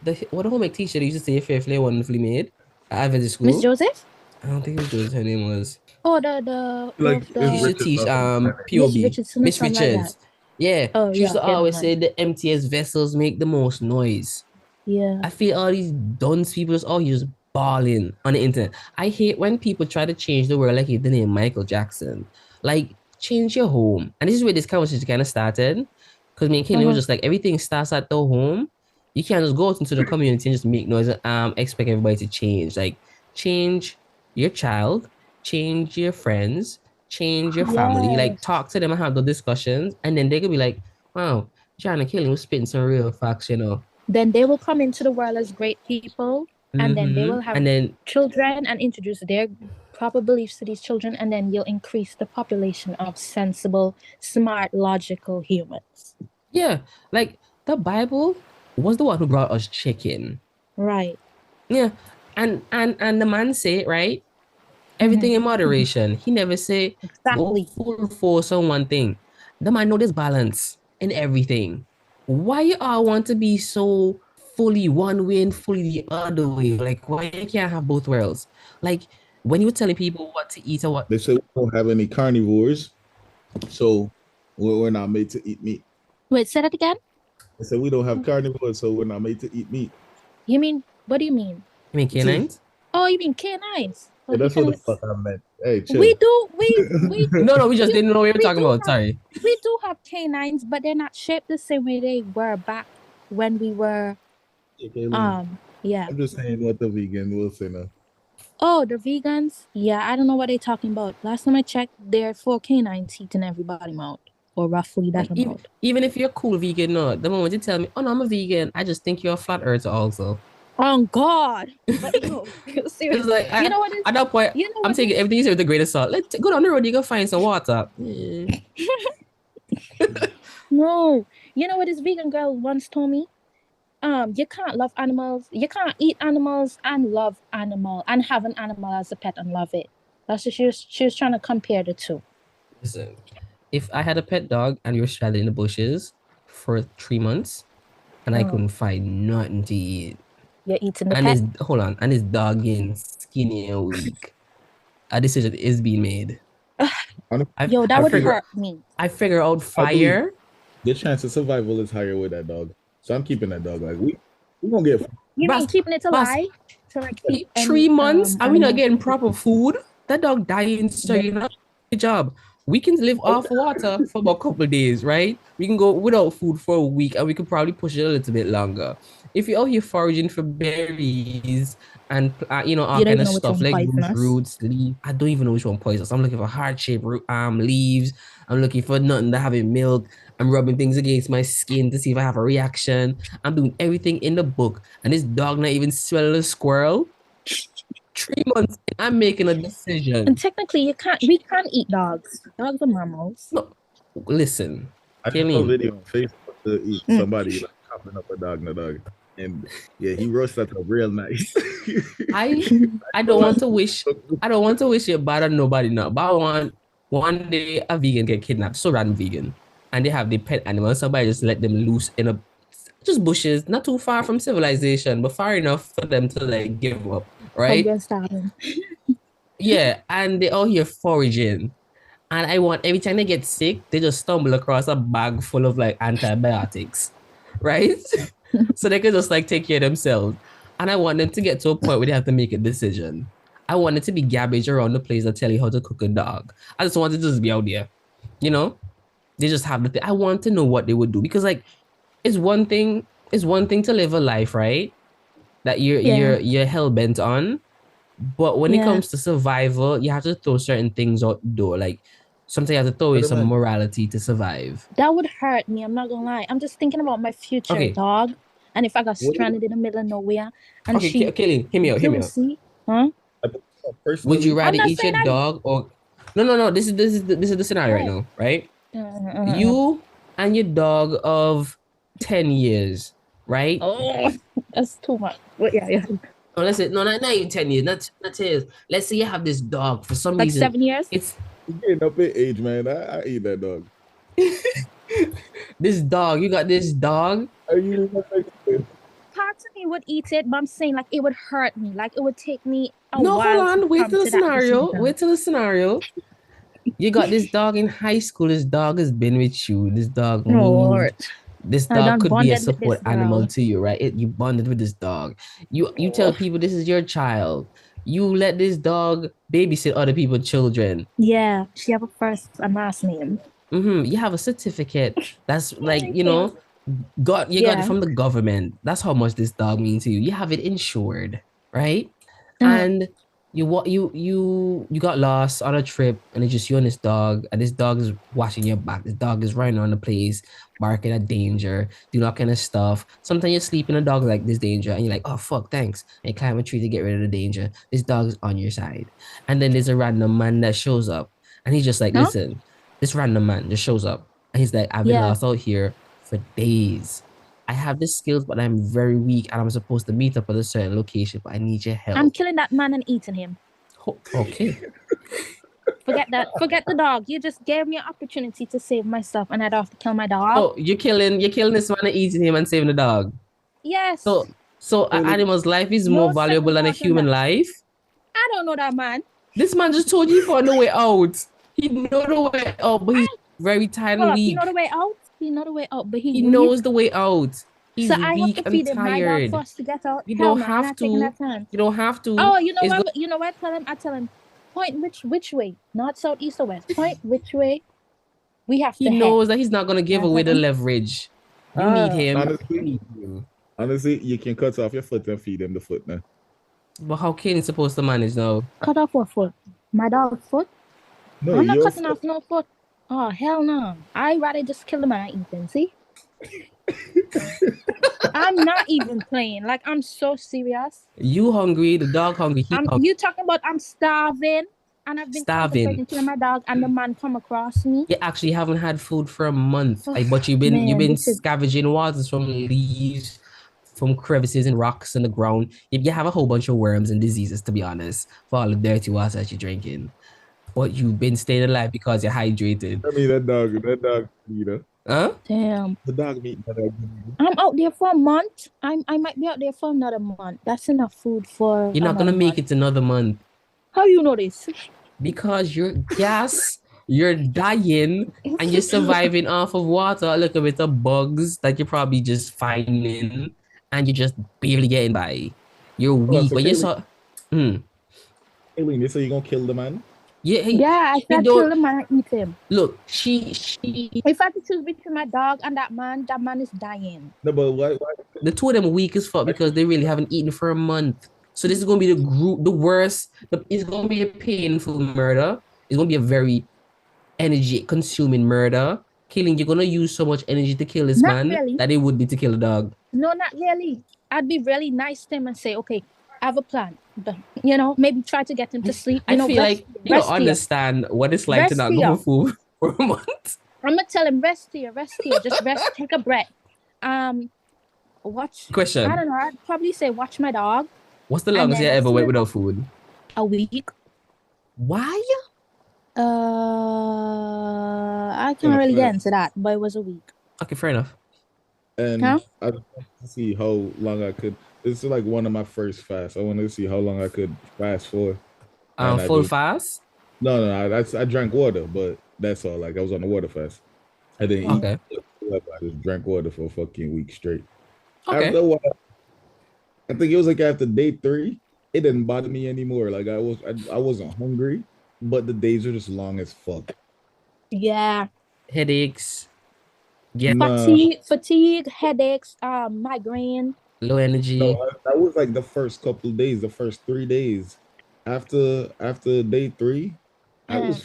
The what the home ec teacher that used to say fairly wonderfully made at Adventist Miss school. Joseph? I don't think it was Joyce, her name was. Oh, the Like the She it's used to the Richard teach something. Miss POB, Richardson or Miss something like that. Richards. Yeah, Oh she used yeah, to yeah, always man. say the emptiest vessels make the most noise. Yeah. I feel all these dunce people just all just balling on the internet. I hate when people try to change the world like the name Michael Jackson. Like, change your home. And this is where this conversation kind of started. Because me and Kaylin was Uh-huh. just like, everything starts at the home. You can't just go out into the community and just make noise and expect everybody to change. Like, change your child, change your friends, change your family. Like, Yes. talk to them and have the discussions. And then they could be like, wow, John and Kaylin was spitting some real facts, you know. Then they will come into the world as great people, and then they will have And then children and introduce their proper beliefs to these children, and then you'll increase the population of sensible, smart, logical humans. yeah, like the Bible was the one who brought us chicken. Right. Yeah. And the man say, right? Mm-hmm. Everything in moderation. He never say go Exactly. full force on one thing. The man know this balance in everything. Why you all want to be so fully one way and fully the other way? Like why you can't have both worlds? Like when you were telling people what to eat or what They say we don't have any carnivores, so we're not made to eat meat. Wait, say that again. They say we don't have carnivores, so we're not made to eat meat. You mean what do you mean? you mean canines? Oh, you mean canines? Well, Yeah, he that's what can. the fuck I meant. Hey, chill. We do. We No, we just you, didn't know what we were we talking do about. have Sorry. we do have canines, but they're not shaped the same way they were back when we were yeah. I'm just saying what the vegan will say now. Oh, the vegans? Yeah, I don't know what they're talking about. Last time I checked, there are 4 canines eating everybody out, or roughly that And amount. even if you're cool vegan, no, the moment you tell me, oh no, I'm a vegan, I just think you're a flat earther also. Oh God! But no, It's seriously, like you know what is? at that point, You know I'm what taking is? everything you say with a grain of salt. Let's go down the road, you go find some water. No, you know what this vegan girl once told me? You can't love animals. You can't eat animals and love animal and have an animal as a pet and love it. That's what she was trying to compare the two. Listen, if I had a pet dog and we were stranded in the bushes for 3 months and I Oh, couldn't find nothing to eat, you're eating the and pet. his dog getting skinny and weak, a decision is being made. Yo, that I would figure hurt me. I figure out I believe fire. the chance of survival is higher with that dog. So I'm keeping that dog. Like we gonna get You mean Bas, keeping it Bas, alive to like keep any 3 months and we not animal? getting proper food. That dog dying, so you know, good job. We can live off water for about a couple of days, right? We can go without food for a week and we could probably push it a little bit longer. If you're out here foraging for berries and all You don't kind even of know which stuff one like poisonous. roots, leaves, I don't even know which one poisonous. I'm looking for heart-shaped leaves. I'm looking for nothing that having milk. I'm rubbing things against my skin to see if I have a reaction. I'm doing everything in the book, and this dog not even swallow a squirrel. 3 months, and I'm making a And decision. technically, we can't eat dogs. Dogs are mammals. No, listen, I just saw a Kaylin, video on Facebook to eat somebody like chopping up a dog and a dog. And yeah, he roasted that up real nice. I don't want to wish it bad on nobody now, but I want one day a vegan get kidnapped, so random vegan, and they have the pet animal. Somebody just let them loose in a just bushes, not too far from civilization, but far enough for them to like give up, Hungry right? and starving. Yeah, and they all here foraging. And I want every time they get sick, they just stumble across a bag full of like antibiotics, right? So they can just like take care of themselves. And I want them to get to a point where they have to make a decision. I want it to be garbage around the place that tell you how to cook a dog. I just want it to just be out there. You know? They just have the thing. I want to know what they would do because like it's one thing to live a life, right? That Yeah. you're hell bent on. But when it Yeah. comes to survival, you have to throw certain things out the door. Like sometimes you have to throw away But some imagine, morality to survive. That would hurt me. I'm not gonna lie. I'm just thinking about my future Okay, dog, and if I got what stranded in the middle of nowhere, and okay, she Kelly, hear me out, hear me couldn't out. see, huh? Would you personally, rather I'm not eat your saying I. dog or no? This is the scenario right Right. now, right? Uh-uh. You and your dog of 10 years, right? Oh, that's too much. But yeah, yeah. No, let's say no, not even 10 years, not 10 years. Let's say you have this dog for some Like reason. 7 years. It's he's getting up in age, man. I eat that dog. this dog, you got this dog. I usually not like it. Part of me would eat it, but I'm saying like it would hurt me. Like it would take me a No, hold while to on, wait come till the to that scenario. decision. Wait till the scenario. You got this dog in high school. This dog has been with you. This dog Lord, moved. This I dog done could be a bonded with this support animal girl. to you, right? You bonded with this dog. You tell Oh, people this is your child. You let this dog babysit other people's children. yeah, she have a first and last name. You have a certificate that's like, I can't. you got it Yeah. from the government. That's how much this dog means to you. You have it insured, right? Uh, And you got lost on a trip and it's just you and this dog, and this dog is watching your back. This dog is running around the place, barking at danger, doing all kind of stuff. Sometimes you're sleeping, a dog like this danger, and you're like, oh fuck, thanks. And you climb a tree to get rid of the danger. This dog is on your side. And then there's a random man that shows up and he's just like, huh? listen, this random man just shows up and he's like, I've been Yeah. lost out here for days. I have the skills, but I'm very weak and I'm supposed to meet up at a certain location, but I need your I'm help. killing that man and eating him. Okay. Forget that. Forget the dog. You just gave me an opportunity to save myself, and I'd have to kill my dog. So you're killing this man and eating him and saving the dog. Yes. So an Really? animal's life is No more second valuable than a thought on human that. life. I don't know that man. This man just told you he found the way out. He know the way out, but he's very tired Hold and up. He weak. know the way out. He know the way out, but He he weak. knows the way out. He's So I have weak to and feed him my dog tired. first to get out. You Hell don't no, I'm have not taking to. that chance. You don't have to. Oh, you know It's what? You know what? I tell him, point which way? North, south, east, or west? Point which way? We have He to head. knows that he's not gonna give away the Uh-huh. leverage. You need him. Honestly, You need him. honestly, you can cut off your foot and feed him the foot now. But how Kane is supposed to manage now? Cut off what foot? My dog's foot? No, I'm not your cutting foot. off no foot. Oh, hell no. I'd rather just kill the man and eat him, see? I'm not even playing. Like, I'm so serious. You hungry, the dog hungry, he hungry. You talking about I'm starving, and I've been Starving. contemplating killing my dog, and the man come across me. You actually haven't had food for a month. But you've Man, been this is- scavenging waters from leaves, from crevices and rocks in the ground. You have a whole bunch of worms and diseases, to be honest, for all the dirty water that you're drinking. But you've been staying alive because you're hydrated. I mean, that dog, Huh? Damn. the dog meat. I'm out there for a month. I might be out there for another month. That's enough food for. You're not gonna make it another month How you know this? because you're you're dying and you're surviving off of water, a little bit of bugs that you're probably just finding, and you're just barely getting by. You're weak, so but you're Kaylee- so. Hmm. Aileen, you say you gonna kill the man? Yeah, Yeah, I she said don't- kill the man and eat him. Look, she If I had to choose between my dog and that man is dying. No, but why? the two of them weak as fuck because they really haven't eaten for a month. So this is gonna be the worst. It's gonna be a painful murder. It's gonna be a very energy consuming murder. Killing, you're gonna use so much energy to kill this Not man really. that it would be to kill a dog. No, not really. I'd be really nice to him and say, okay, I have a plan. But, maybe try to get him to sleep. I feel like you don't rest here. understand what it's like to Rest not here. go for food for a month. I'm gonna tell him rest here, just rest, take a breath. Watch. Question: I don't know. I'd probably say watch my dog what's the and longest you then ever went sleep. without food? A week. Why? I can't really get into that, but it was a week. Okay, fair enough. And Huh? I just wanted to see how long I could. This is like one of my first fasts. I wanted to see how long I could fast for. And I Full did. fast. No, I drank water, but that's all. Like I was on the water fast. I didn't Okay. eat. I just drank water for a fucking week straight. Okay. After a while, I think it was like after day three, it didn't bother me anymore. Like I wasn't hungry, but the days are just long as fuck. Yeah. Headaches, get Nah, Fatigue, headaches, migraine. low no, energy. that was like the first couple of days, the first 3 days. After day three, I Uh, was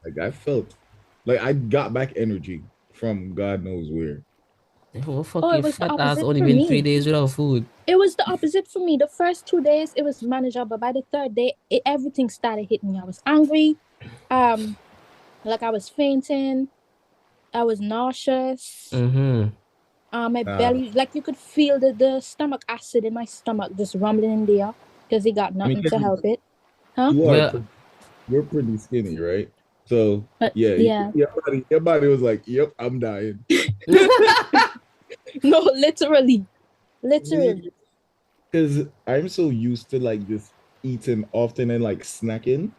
like I felt like I got back energy from God knows where. Oh, fuck oh, it your was the fat ass. opposite Only for been three me. days without food. It was the opposite for me. The first 2 days, it was manageable. By the third day, everything started hitting me. I was angry. Um, like I was fainting. I was nauseous. Mm-hmm. My Nah, belly, like you could feel the stomach acid in my stomach just rumbling in there because he got I mean, nothing to help it. Huh? you are Well, you're pretty skinny, right? So But yeah, yeah. your body was like, "Yep, I'm dying." No, literally. Literally. Because I'm so used to like just eating often and like snacking.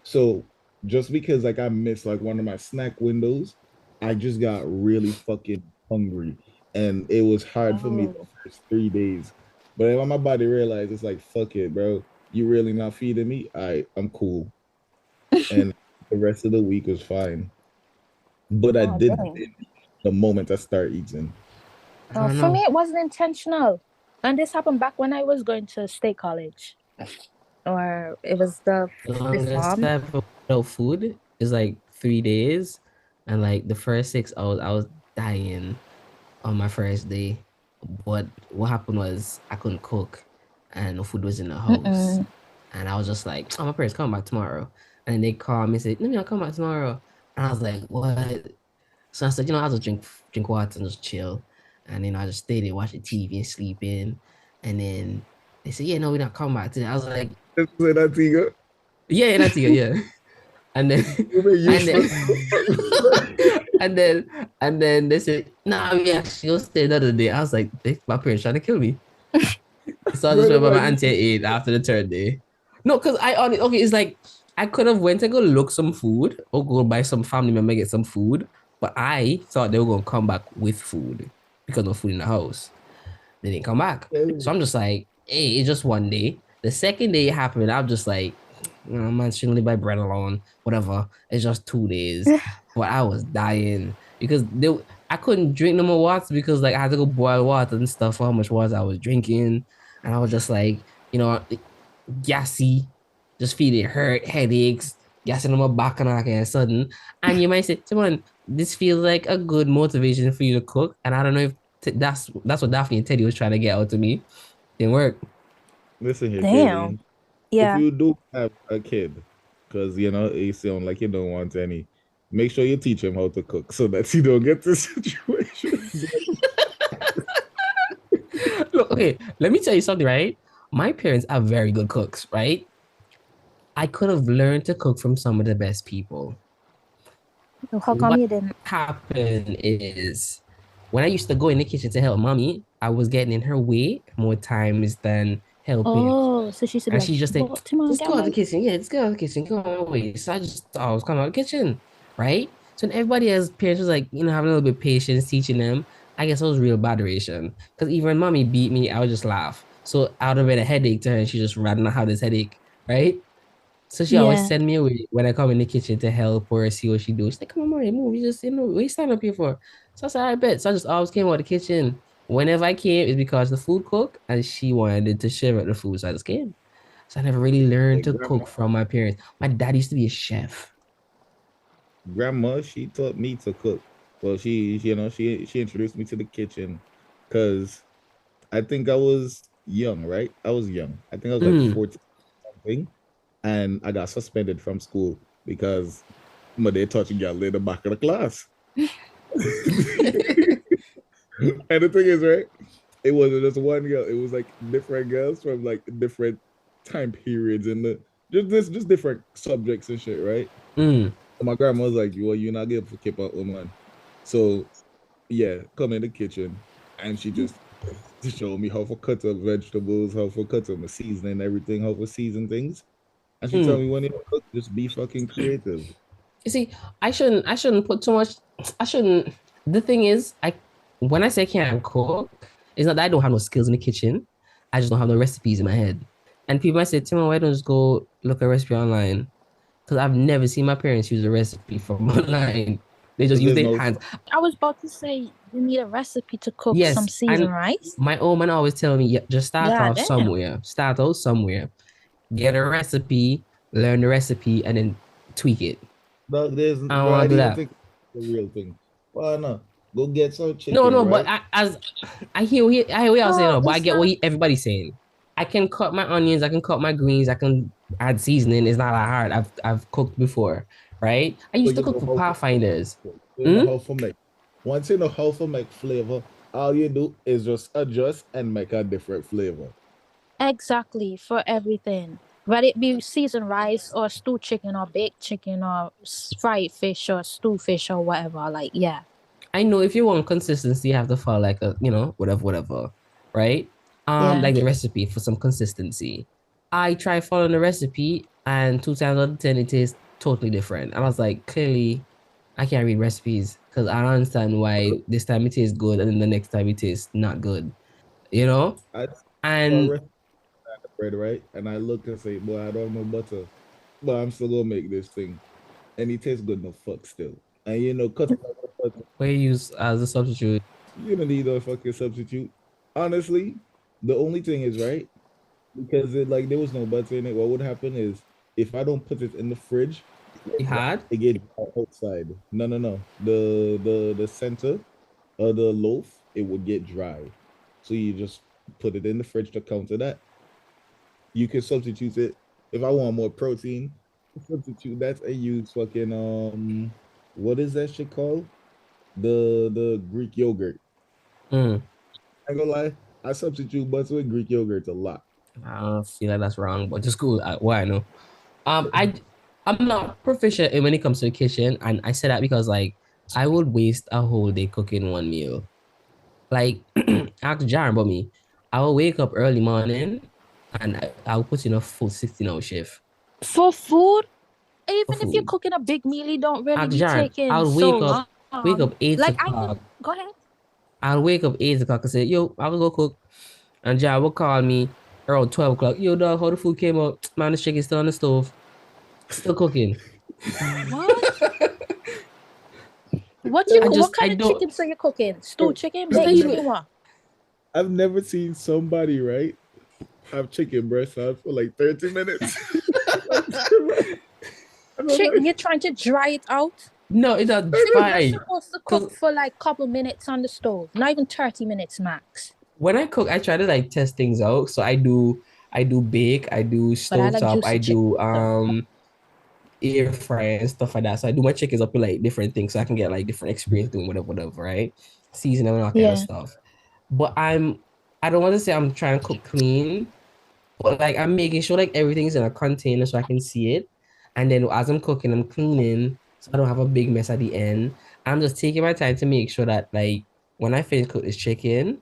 So just because like I missed like one of my snack windows, I just got really fucking hungry. And it was hard for me the Oh. first 3 days. But then when my body realized it's like, fuck it, bro. You really not feeding me? I'm cool. And the rest of the week was fine. But I Oh, did dang. the moment I start eating. I don't For me, know. it wasn't intentional. And this happened back when I was going to state college. Or it was the The fifth longest form. I've without food is like 3 days. And like the first 6 hours, I was dying on my first day. But what happened was I couldn't cook and no food was in the house. Mm-mm. And I was just like, oh, my parents come back tomorrow. And they called me and said, no, no, come back tomorrow. And I was like, what? So I said, I'll just drink water and just chill. And then I just stay there watching TV and sleeping. And then they said, yeah, no, we're not coming back today. I was like, Say that, Tiga. yeah, that's it, yeah. And then You're and then useless. and then and then they said, nah, we actually will stay another day. I was like, my parents trying to kill me. So I just Brother, remember man, my auntie ate after the third day. No, because I on it, okay, it's like I could have went and go look some food or go buy some family member get some food, but I thought they were gonna come back with food because no food in the house. They didn't come back. So I'm just like, hey, it's just one day. The second day it happened, I'm just like, man, shouldn't live by bread alone. Whatever. It's just 2 days. But I was dying because I couldn't drink no more water because like I had to go boil water and stuff for how much water I was drinking. And I was just like, gassy, just feeling hurt, headaches, gassing on my back and all kind of sudden. And you might say, Simon, this feels like a good motivation for you to cook. And I don't know if that's what Daphne and Teddy was trying to get out of me. Didn't work. listen here, Damn. Kaylin. If Yeah. you do have a kid, because you sound like you don't want any, make sure you teach him how to cook so that you don't get this situation. Look, okay, let me tell you something, right? My parents are very good cooks, right? I could have learned to cook from some of the best people. How come What you didn't? happened is when I used to go in the kitchen to help mommy, I was getting in her way more times than helping. Oh, so she should be And like, she just said, but Timon, just get go out the away. kitchen. Yeah, just go out the kitchen. Go on away. So I just thought I was coming out the kitchen, right? So then everybody as parents was like, having a little bit of patience, teaching them. I guess it was real botheration. Because even when mommy beat me, I would just laugh. So I would have been a headache to her and she just rather not have this headache, right? So she always Yeah. send me away when I come in the kitchen to help or see what she do. She's like, come on, Maria, move. You just, what you stand up here for? So I said, I bet. So I just always came out of the kitchen. Whenever I came, it's because the food cooked and she wanted to share out the food. So I just came. So I never really Hey, learned to grandma, cook from my parents. My dad used to be a chef. grandma, she taught me to cook. Well, she introduced me to the kitchen because I think I was young, right? I was young. I think I was like Mm. 14 something, and I got suspended from school because my day touching y'all in the back of the class. And the thing is, right? It wasn't just one girl. It was like different girls from like different time periods and just different subjects and shit, right? Mm. And my grandma was like, "Well, you're not gonna keep up, woman." So yeah, come in the kitchen, and she just to show me how to cut up vegetables, how to cut up my seasoning, everything, how to season things. And she told Mm. me when you cook, just be fucking creative. You see, I shouldn't put too much. I shouldn't. The thing is, when I say I can't cook, it's not that I don't have no skills in the kitchen. I just don't have the recipes in my head. And people might say, Timo, why don't you just go look at a recipe online? Because I've never seen my parents use a recipe from online. They just Because use there's their no hands. I was about to say you need a recipe to cook some Yes, seasoned and rice. my old man always tell me, yeah, just start Yeah, off damn. somewhere. Start out somewhere. Get a recipe, learn the recipe, and then tweak it. dog. There's I don't bro. I want to don't do even that. think it's the real thing. Why not? Go get some No, chicken, no, but right? I hear what y'all saying, No, no, but I it's get what not. everybody's saying. I can cut my onions, I can cut my greens, I can add seasoning. It's not that hard. I've cooked before, right? I So used to you cook know for how to Pathfinders. you know Hmm? how to make. Once you know how to make flavor, all you do is just adjust and make a different flavor. Exactly for everything. Whether it be seasoned rice or stewed chicken or baked chicken or fried fish or stew fish or whatever. Like, yeah. I know if you want consistency, you have to follow like a, whatever, whatever, right? Yeah. Like the recipe for some consistency. I try following the recipe, and 2 times out of 10, it tastes totally different. And I was like, clearly, I can't read recipes because I don't understand why this time it tastes good and then the next time it tastes not good, you know? I saw a And recipe of bread, right? And I look and say, boy, I don't know butter, but I'm still gonna make this thing. And it tastes good no fuck still. And you know, cut we use as a substitute. you don't need a fucking substitute. Honestly, the only thing is right because there was no butter in it. What would happen is if I don't put it in the fridge, You had? it get outside. No, no, no. The center of the loaf it would get dry. So you just put it in the fridge to counter that. You can substitute it if I want more protein. Substitute that and use fucking what is that shit called? The Greek yogurt. Mm. I ain't gonna lie, I substitute butter with Greek yogurt a lot. I don't feel like that's wrong, but just cool. What I know. I'm not proficient when it comes to the kitchen, and I say that because like I would waste a whole day cooking one meal. Like ask Jaron about me. I will wake up early morning and I'll put in a full 16-hour shift For food, for even if you're food. cooking a big meal, you don't really Ask be Jaron. taking I'll so long. wake up eight Like I know. o'clock. Go ahead. I'll wake up 8 o'clock and say, yo, I'll go cook. And Jaron will call me around 12 o'clock. Yo, dog, how the food came out? Man, the chicken's still on the stove. Still cooking. What? What you what I kind of don't, chicken so you're cooking? Stewed chicken, it's not baked even, chicken, what? I've never seen somebody right have chicken breast out for like 30 minutes. You're trying to dry it out? no, it's not Chicken, you're dry. supposed to cook Because for like couple minutes on the stove, not even 30 minutes max. when I cook, I try to like test things out. So I do bake, I do But I like stovetop, I juicy do chicken. air fry and stuff like that. So I do my chickens up with like different things so I can get like different experience doing whatever, whatever, right? Seasoning and all kind of Yeah. stuff. But I don't want to say I'm trying to cook clean, but like I'm making sure like everything's in a container so I can see it. And then as I'm cooking, I'm cleaning so I don't have a big mess at the end. I'm just taking my time to make sure that like when I finish cook this chicken,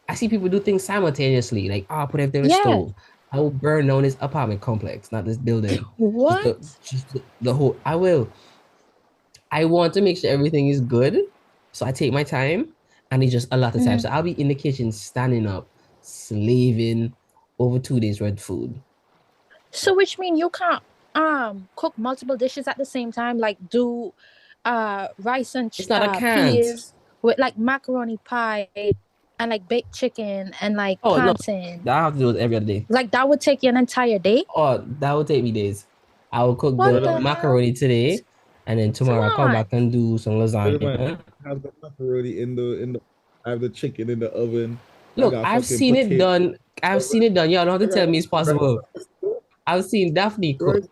I see people do things simultaneously, like oh, put everything in the Yeah. stove. I will burn down this apartment complex, not this building. What? Just the whole. I will. I want to make sure everything is good, so I take my time, and it's just a lot of time. Mhm. So I'll be in the kitchen, standing up, slaving over 2 days worth of food. So which mean you can't cook multiple dishes at the same time, like do rice and It's not a can't. peas with like macaroni pie and like baked chicken and like Oh no, plantain. I have to do it every other day. Like that would take you an entire day. Oh, that will take me days. I will cook What Wait a the the minute, hell? macaroni today, and then Come tomorrow I'll come back on. and do some wait a minute. lasagna. I have the macaroni in the I have the chicken in the oven. I Look, got I've fucking seen it potato. done. I've seen it done. Y'all don't have I to tell got me it's possible. I've seen Daphne right. cook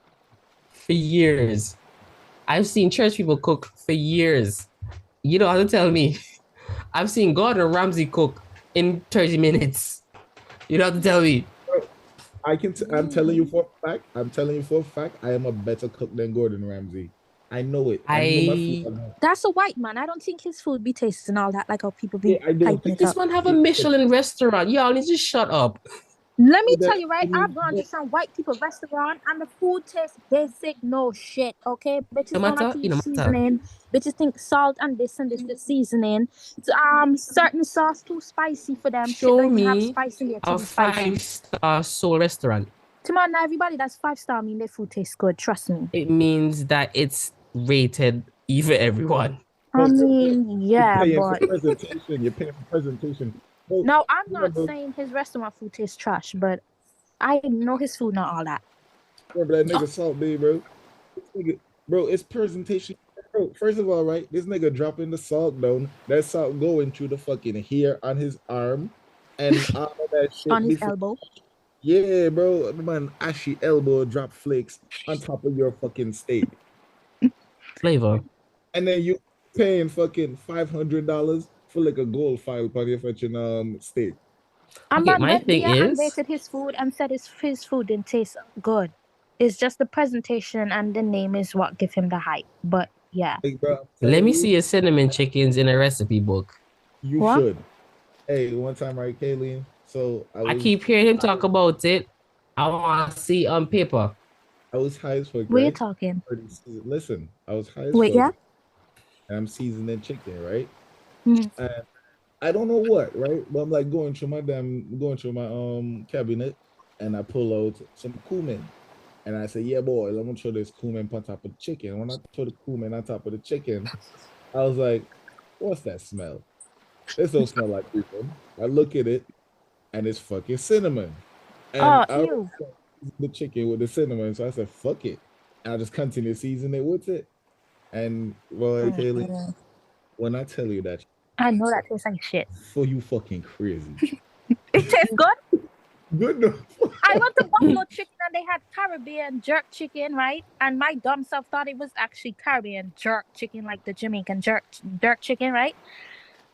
for years. I've seen church people cook for years. You don't have to tell me. I've seen Gordon Ramsay cook in 30 minutes. You don't have to tell me. I'm telling you for a fact. I'm telling you for a fact. I am a better cook than Gordon Ramsay. I know it. I know my food. I That's a white man. I don't think his food be tasting all that like how people Yeah, be I don't hyping think it This up. one have a Michelin restaurant. Y'all need to shut up. Let me tell That you, right? I've gone to some white people restaurant and the food tastes basic, no shit. Okay, bitches No don't like matter, to it use no matter. seasoning. Bitches think salt and this the seasoning. Certain sauce too spicy for them. Shit Show don't even have me spice in there to a be spicy. five-star soul restaurant. Come on, now everybody that's 5 star mean their food tastes good. Trust me. It means that it's rated even everyone. I but mean, you're yeah, paying for but presentation. You're paying for presentation. Bro, no, I'm you know, not bro, saying his restaurant food tastes trash, but I know his food not all that. remember that nigga Salt Bay, bro? This nigga, bro, it's presentation. Bro, first of all, right, this nigga dropping the salt down. That salt going through the fucking hair on his arm and all of that On shit his before. elbow. Yeah, bro, man, ashy elbow drop flakes on top of your fucking steak. Flavor. And then you paying fucking $500 for like a gold file for your fucking steak. A Okay, man my went thing there and is, rated his food and said his food didn't taste good. It's just the presentation and the name is what give him the hype. But yeah. Like, bro, I'm let telling me you, see your cinnamon chickens in a recipe book. you What? should. Hey, one time, right, Kayleen? So I keep hearing him talk about it. I want to see on paper. I was high as fuck, What you right? talking? Listen, I was high as Wait, fuck, yeah? and I'm seasoning chicken, right? Mm. And I don't know what, right? But I'm like going through my cabinet, and I pull out some cumin, and I say, "Yeah, boy, I'm gonna throw this cumin on top of the chicken." When I throw the cumin on top of the chicken, I was like, "What's that smell? This don't smell like cumin." I look at it, and it's fucking cinnamon. And Oh, I ew. the chicken with the cinnamon, so I said, "Fuck it." And I just continue seasoning it with it. And boy, Kaylee, Mm-mm. when I tell you that I know that tastes like shit. for you fucking crazy. It tastes good. Good enough. I went to Buffalo Chicken and they had Caribbean jerk chicken, right? And my dumb self thought it was actually Caribbean jerk chicken, like the Jamaican jerk chicken, right?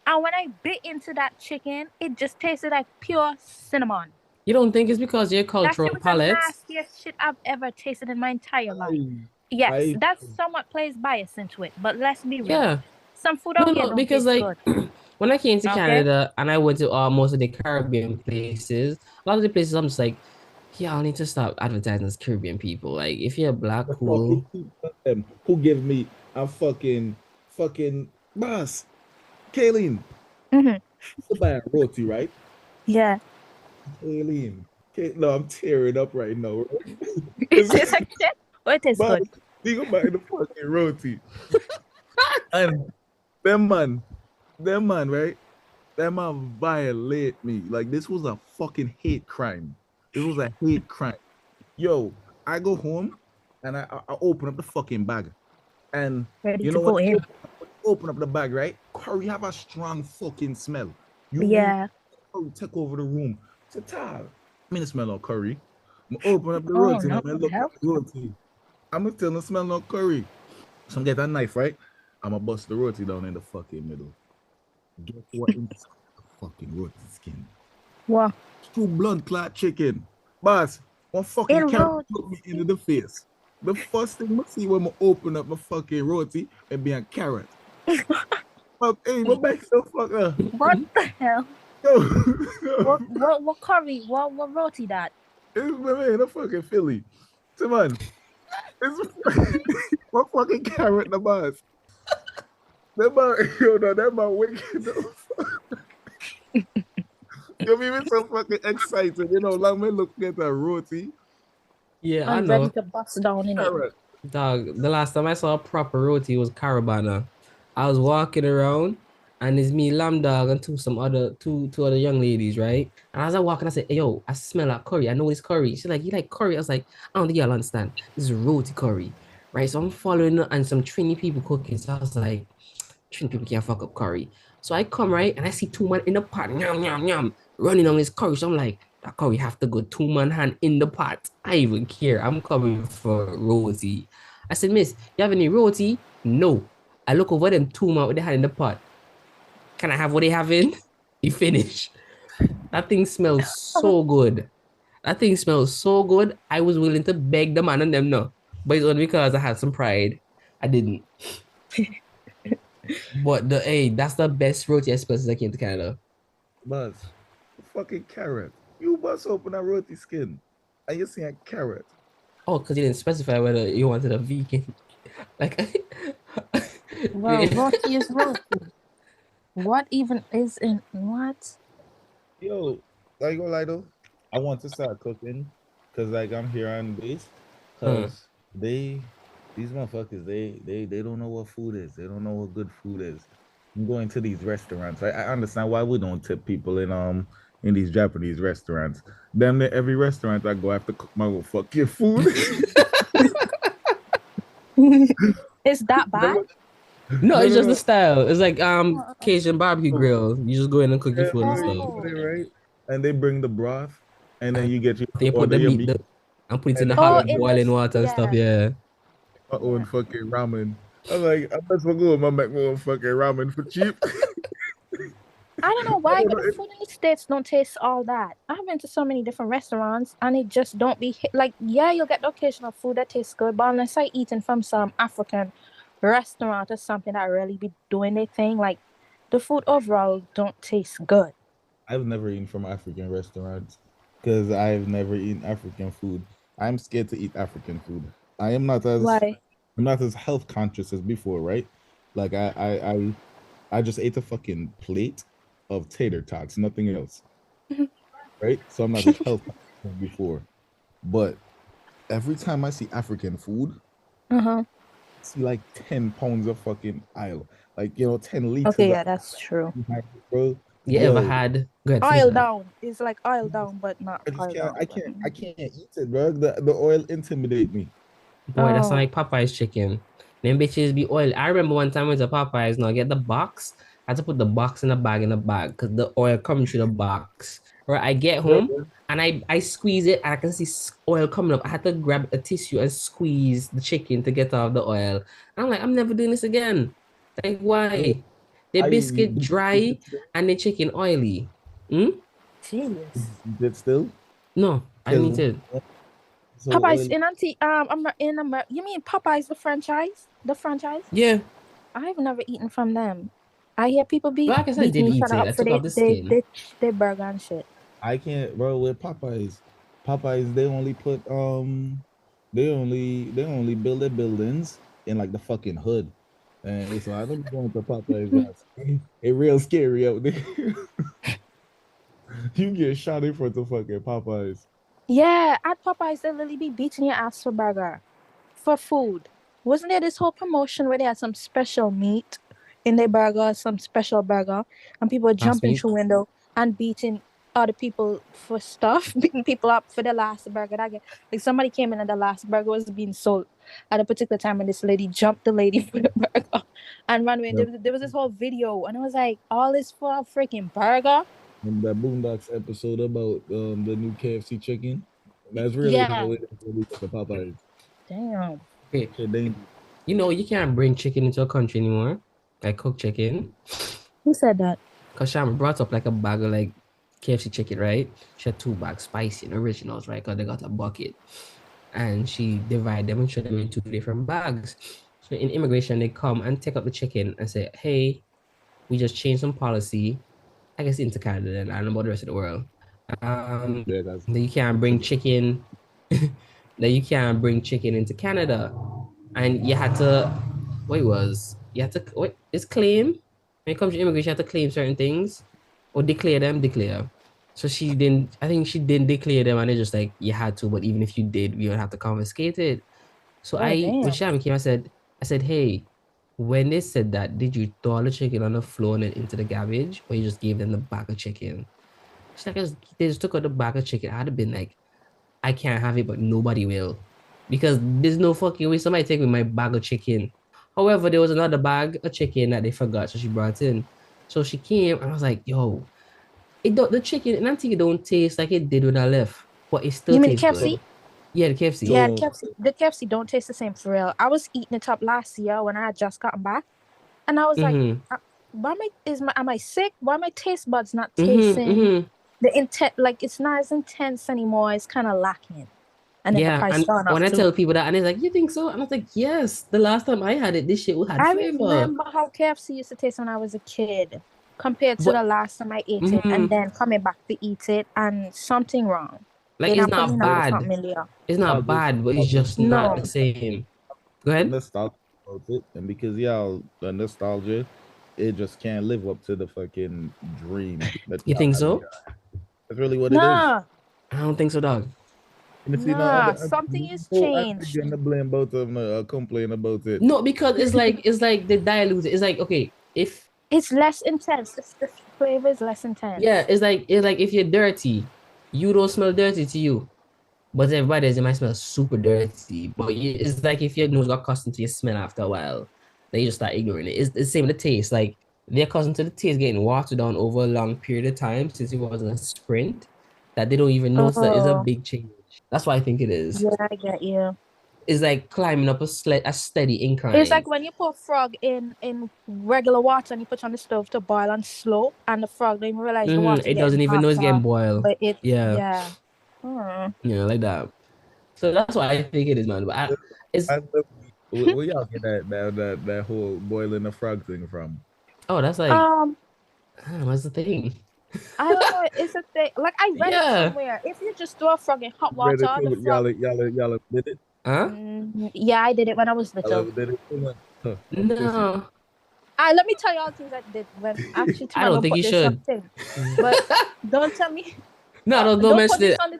And when I bit into that chicken, it just tasted like pure cinnamon. You don't think it's because of your That shit cultural was the palate? nastiest shit I've ever tasted in my entire life. I, Yes, I, that somewhat plays bias into it, but let's be real. Yeah. Some food No, out here no, don't because taste like good. when I came to Okay? Canada and I went to most of the Caribbean places, a lot of the places I'm just like, yeah, I need to stop advertising as Caribbean people. Like, if you're black, the fucking cool. them who give me a fucking boss. Kayleen, Mm-hmm. to buy a roti, right? Yeah. Kayleen. No, I'm tearing up right now. It tastes like shit, but it tastes Boss, good. you go buy the fucking roti. And them man, right? That man violate me. Like this was a fucking hate crime. This was a hate crime. Yo, I go home and I open up the fucking bag. And Ready you to know what? go in. Open up the bag, right? Curry have a strong fucking smell. You Yeah. curry take over the room. Total. I mean, the smell of curry. I'm open up the Oh, roti no. now. I What the look at hell? the roti. I'm still not smell no curry. So I'm get a knife, right? I'm gonna bust the roti down in the fucking middle. Guess what inside the fucking roti skin? What? Two blood clot chicken. Boss, one It fucking carrot wrote. look me into the face. The first thing I see when I open up my fucking roti and be a carrot. Fuck, hey, my back so fuck up. What the hell? Yo, What curry? What roti that? it's my man, a fucking Philly. Come on. It's what fucking carrot the boss. That man, yo, no, that man wicked. You're even so fucking excited. You know, like me look at a roti, Yeah, I I'm ready know. to bust down in it. carrot. Dog, the last time I saw a proper roti was Carabana. I was walking around and it's me, Lamb Dog, and two other young ladies, right? And as I walking, I said, "Hey, yo, I smell like curry. I know it's curry." She's like, "You like curry?" I was like, "I don't think y'all understand. This is roti curry." Right. So I'm following and some Trini people cooking. So I was like, Trini people can't fuck up curry. So I come right and I see two man in the pot, yum, yum, yum, running on his curry. So I'm like, that curry have to go two-man hand in the pot. I even care. I'm coming for roti. I said, Miss, you have any roti? No. I look over them two man what they had in the pot. Can I have what they have in? He finished. That thing smells so good. That thing smells so good. I was willing to beg the man and them no. But it's only because I had some pride. I didn't. But that's the best roti I suppose I came to Canada. Buzz, fucking carrot. You bust open a roti skin and you see a carrot. Oh, because you didn't specify whether you wanted a vegan. Like, Well, roti is roti. What even is in what? Yo, like go lie though, I want to start cooking because like I'm here on base huh. because these motherfuckers they don't know what food is. They don't know what good food is. I'm going to these restaurants. I understand why we don't tip people in these Japanese restaurants. Damn near every restaurant I go, I have to cook my own fucking food. Is that bad? No, No, it's no, just the no. style. It's like Uh-uh. Cajun barbecue Oh, grill. You just go in and cook your yeah, food and bro, you stuff. go Oh. there, right? And they bring the broth, and then And you get you you put order the your meat meat, and put it in and the then hot Oh, you in boiling this, water and stuff. yeah, Yeah. my own yeah. fucking ramen. I'm like, I must well go and make my own fucking ramen for cheap. I don't know I why, don't but know the if food in the States don't taste all that. I've been to so many different restaurants and it just don't be like, yeah, you'll get the occasional food that tastes good, but unless I eating from some African restaurant or something that really be doing their thing, like the food overall don't taste good. I've never eaten from African restaurants because I've never eaten African food. I'm scared to eat African food. I am not as Why? I'm not as health conscious as before, right? Like I just ate a fucking plate of tater tots, nothing else, right? So I'm not as health conscious as before. But every time I see African food, Uh-huh. I see like 10 pounds of fucking aisle, like 10 liters Okay, of yeah, that's true. behind it, bro. You ever Yo, had? Go ahead, finish Oil that. down. It's like oil down, but not I just oil can't, down. I can't, I can't eat it, bro. The oil intimidate me. Boy, that's not Oh, like Popeye's chicken. Them bitches be oil. I remember one time I went to Popeye's. Now get the box. I had to put the box in the bag because the oil coming through the box. Right, I get Bro, home and I squeeze it and I can see oil coming up. I had to grab a tissue and squeeze the chicken to get off the oil. I'm like, I'm never doing this again. Like, why? The I biscuit eat dry and the chicken oily. Hmm? jeez. it still No, I didn't because eat it. so Popeyes oil. in in America. You mean Popeyes the franchise? The franchise? Yeah. I've never eaten from them. I hear people Well, be I guess I beating did each eat other it. up I for took off the skin. they burger and shit. I can't, bro. With Popeyes, Popeyes they only put they only build their buildings in like the fucking hood, and so I don't be going to Popeyes. It real scary out there. You get shot in front of fucking Popeyes. Yeah, at Popeyes they literally be beating your ass for burger, for food. Wasn't there this whole promotion where they had some special meat in their burger, some special burger, and people were Last jumping week. through window and beating other people for stuff, beating people up for the last burger. That get, like somebody came in and the last burger was being sold at a particular time, and this lady jumped the lady for the burger and ran away. Yeah. There was this whole video, and I was like, all this for a freaking burger? Remember that Boondocks episode about the new KFC chicken? That's really how Yeah, it is when we get the Popeyes. damn. Okay. Shit dangerous. You know, you can't bring chicken into a country anymore. Like cooked chicken. Who said that? Because Sham brought up like a bag of like KFC chicken, right? She had two bags, spicy and originals, right? Because they got a bucket. And she divided them and showed them in two different bags. So in immigration, they come and take up the chicken and say, hey, we just changed some policy. I guess into Canada then. I don't know about the rest of the world. Um, Yeah, guys. that you can't bring chicken, that you can't bring chicken into Canada. And you had to, what it was, you had to, what is claim? When it comes to immigration, you have to claim certain things or declare. So she didn't, I think she didn't declare them and they just like, you had to, but even if you did, we would have to confiscate it. So Oh when damn. Shami came, I said, hey, when they said that, did you throw all the chicken on the floor and then into the garbage or you just gave them the bag of chicken? She's like, they just took out the bag of chicken. I'd have been like, I can't have it, but nobody will. Because there's no fucking way somebody take me my bag of chicken. However, there was another bag of chicken that they forgot, so she brought in. So she came and I was like, yo, the chicken and Antigua don't taste like it did when I left, but it still You mean the tastes KFC? good. Yeah, the KFC. Yeah, So The KFC don't taste the same for real. I was eating it up last year when I had just gotten back, and I was like, Mm-hmm. "Why am I sick? Why my taste buds not Mm-hmm. tasting Mm-hmm. the intent? Like it's not as intense anymore. It's kind of lacking." And then the Yeah. price And gone when up I too. tell people that, and they're like, you think so? And I was like, yes, the last time I had it, this shit had I flavor. remember how KFC used to taste when I was a kid. compared to But the last time I ate it, and mhm, then coming back to eat it, and something wrong. like It it's happened not in a bad. familiar. It's not Nostalgic, bad, but it's nostalgic, just not the No, same. Go the ahead. nostalgia about it, and because y'all the nostalgia, it just can't live up to the fucking dream that You y'all think have. so? That's really what it is. nah, I don't think so, dog. And if you know, nah. Something is I'm changed. going to blame both of them, complain about it. No, because it's like the dilute. It's like okay, if It's less intense. The flavor is less yeah, intense. it's like if you're dirty, you don't smell dirty to you. But everybody else, it might smell super dirty. But it's like if your nose got accustomed to your smell after a while, then you just start ignoring it. It's the same with the taste. Like they're accustomed to the taste getting watered down over a long period of time since it wasn't a sprint, that they don't even notice that it's a Oh, big change. That's what I think it is. yeah, I get you. It's like climbing up a steady It's incline. like when you put frog in regular water and you put it on the stove to boil on slow, and the frog don't even realize the water It doesn't getting even know it's getting hotter. boiled. But it, Yeah, yeah. Hmm. like that. So that's what I think it is, man. But it's I love, where y'all get that whole boiling the frog thing from? oh, that's like Um, I don't know, what's the thing? I don't know. It's a thing. Like I read it Yeah. somewhere. If you just throw a frog in hot Read it water, the too, frog. y'all did it. Huh? Yeah, I did it when I was Y'all little. ever did it? Huh, I'm pissy. No. Let me tell you all the things I did when actually I tomorrow don't don't think put you this on should. thing. But don't tell me No, don't don't put mention this it. on the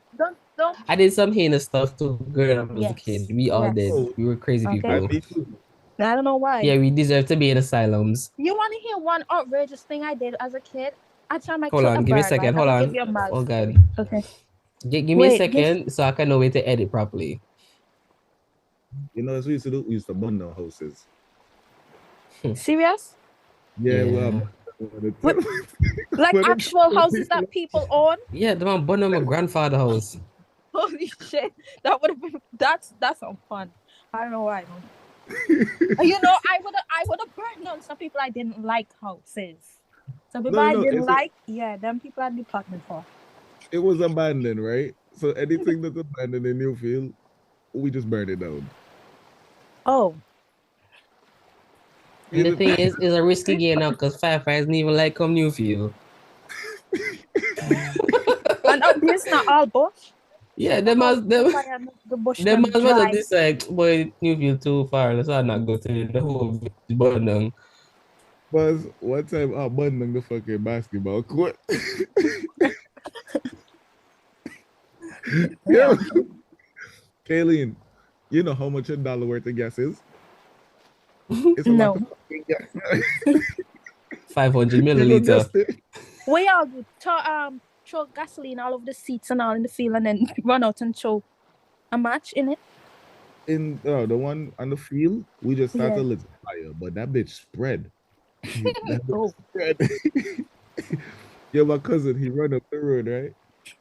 don't I did some heinous stuff too growing up as a kid. yes. We all did. Yes. Oh, We were crazy Okay. I people. me too. I don't know why. Yeah, we deserve to be in asylums. You want to hear one outrageous thing I did as a kid? I tried to Hold kill a on, give me a bird, right? second. I'm Hold gonna give on. you a mild Oh God. story. Okay. Give me a Wait, this second so I can know where to edit properly. You know what we used to do? We used to burn the houses. serious? Yeah, well, Yeah. Wait, like but actual houses that people own? Yeah, the man burned down my grandfather's house. Holy shit. That would have been that's some fun. I don't know why. You know, I would have burned down some people I didn't like houses. Some people I no, didn't like, yeah, them people I'd be plotting for. it was abandoned, right? So anything that's abandoned in Newfield, we just burn it down. Oh. And the Either thing that, is, it's a risky game now because firefighters didn't even like come Newfield. And this not all bush. Yeah, You know them how as them fire make the bush them them as well as dry. this like boy Newfield too far. Let's not go to the whole village burn down. was one time I abandoned the fucking basketball court. Yeah. Yeah, Kayleen, you know how much $1 worth of gas is? It's a lot of No. fucking gas. 500 You know, milliliter. guess it. We all do throw gasoline all over the seats and all in the field and then run out and throw a match in it. In the one on the field, we just started Yeah. a little fire, but that bitch spread. That bitch Oh. spread. Yeah, my cousin, he run up the road, right?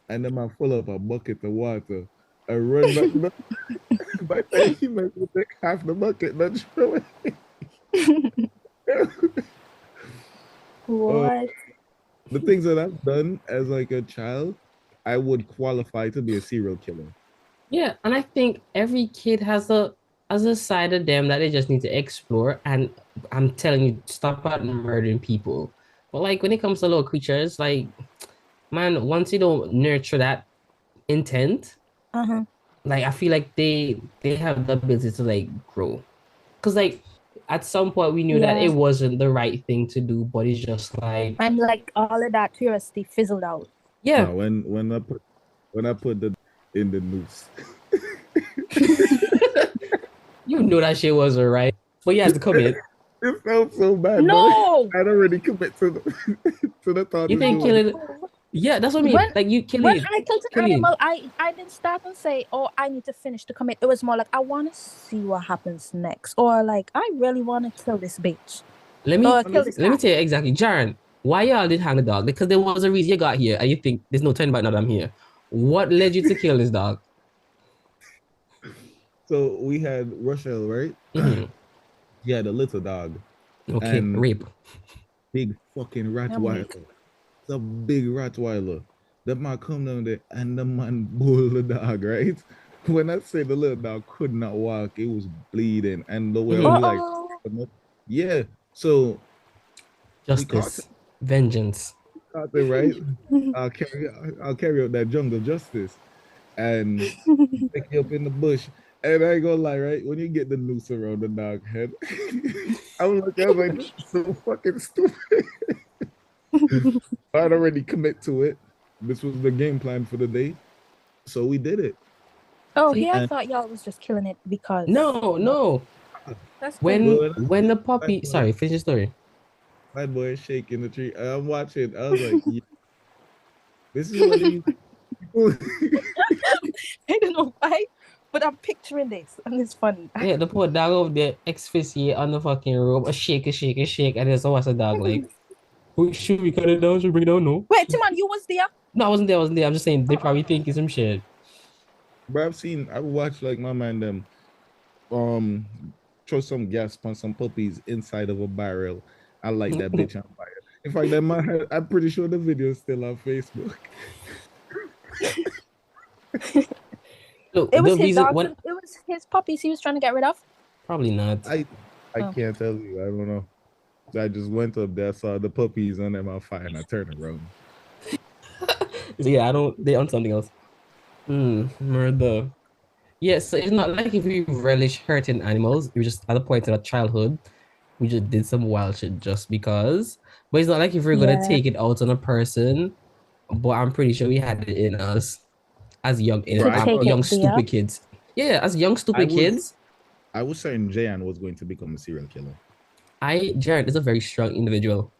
And then I full up a bucket of water. I run back. By the time he made me take half the bucket, not throw it. Uh, What? the things that I've done as like a child, I would qualify to be a serial killer. Yeah, and I think every kid has a side of them that they just need to explore. And I'm telling you, stop at murdering people. But like when it comes to little creatures, like man, once you don't nurture that intent, Uh-huh. like I feel like they have the ability to like grow. Cause like at some point we knew that Yeah. it wasn't the right thing to do, but it's just like And like all of that curiosity fizzled out. yeah, No, when I put the in the noose. you know that shit wasn't right, but you had to commit. It felt so bad, but No. I'd already commit to the to the thought You of think doing it. killing yeah, that's what I mean. When Like you when killing, I killed an killing. animal, I didn't start and say, "Oh, I need to finish the commit." It was more like I want to see what happens next, or like I really want to kill this bitch Let or me kill this let me cat. tell you exactly, Jaren. Why y'all did hang the dog? Because there was a reason you got here, and you think there's no turning back now that I'm here. What led you to kill this dog? So we had Rochelle, right? Mhm. He had a little dog Okay, and rape. big fucking I'm weak. Rottweiler. It's a big Rottweiler. The man come down there and the man bull the dog, right? When I say the little dog could not walk, it was bleeding. And the way I Mhm. was like, Oh. yeah. So we caught him. Justice. Vengeance. Out there, right? I'll carry out that jungle justice and pick you up in the bush. And I ain't gonna lie, right? When you get the noose around the dog head, I was like, this is so fucking stupid. I'd already commit to it. This was the game plan for the day. So we did it. Oh, See, here I And thought y'all was just killing it because. no, no. That's When crazy. bro, when the bad puppy, boy, sorry, finish the story. bad boy is shaking the tree. And I'm watching. I was like, yeah, this is what they used to do. I don't know why, but I'm picturing this, and it's funny. Yeah, the poor dog over there asphyxiate on the fucking rope, a shake, a shake, a shake, and then so what's the dog like? "Oh, should we cut it down? Should we bring it down? No. Wait, Timon, you was there? No, I wasn't there, I wasn't there. I'm just saying they probably Oh, think it's some shit. Bro, I've watched like my man them um throw some gas on some puppies inside of a barrel. I light that bitch on fire. In fact, I'm pretty sure the video is still on Facebook. Look, it was the his reason dogs. what It was his puppies he was trying to get rid of. probably not. I Oh. can't tell you. I don't know. I just went up there, saw the puppies on them on fire, and I turned around. Yeah, I don't they on something else. Murder. Yeah, so it's not like if we relish hurting animals, we just at a point in our childhood, we just did some wild shit just because. But it's not like if we're gonna Yeah. take it out on a person, but I'm pretty sure we had it in us as Bro, To I take thought young it there. stupid kids. Yeah, as young I stupid was kids, I was certain Jan was going to become a serial killer, Jared is a very strong individual.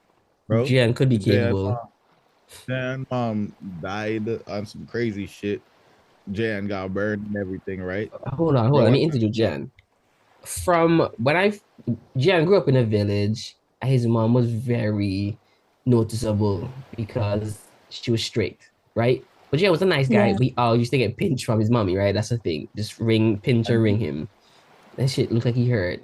bro. Jan could be Jan, capable. Jan died on some crazy shit. Jan got burned and everything, right? Hold on, hold on. Bro, Let I me interview Jan. From when Jan grew up in a village, his mom was very noticeable because she was strict, right? But Jan was a nice guy. Yeah. We all used to get pinched from his mommy, right? That's the thing. Just pinch or ring him. That shit looked like he hurt.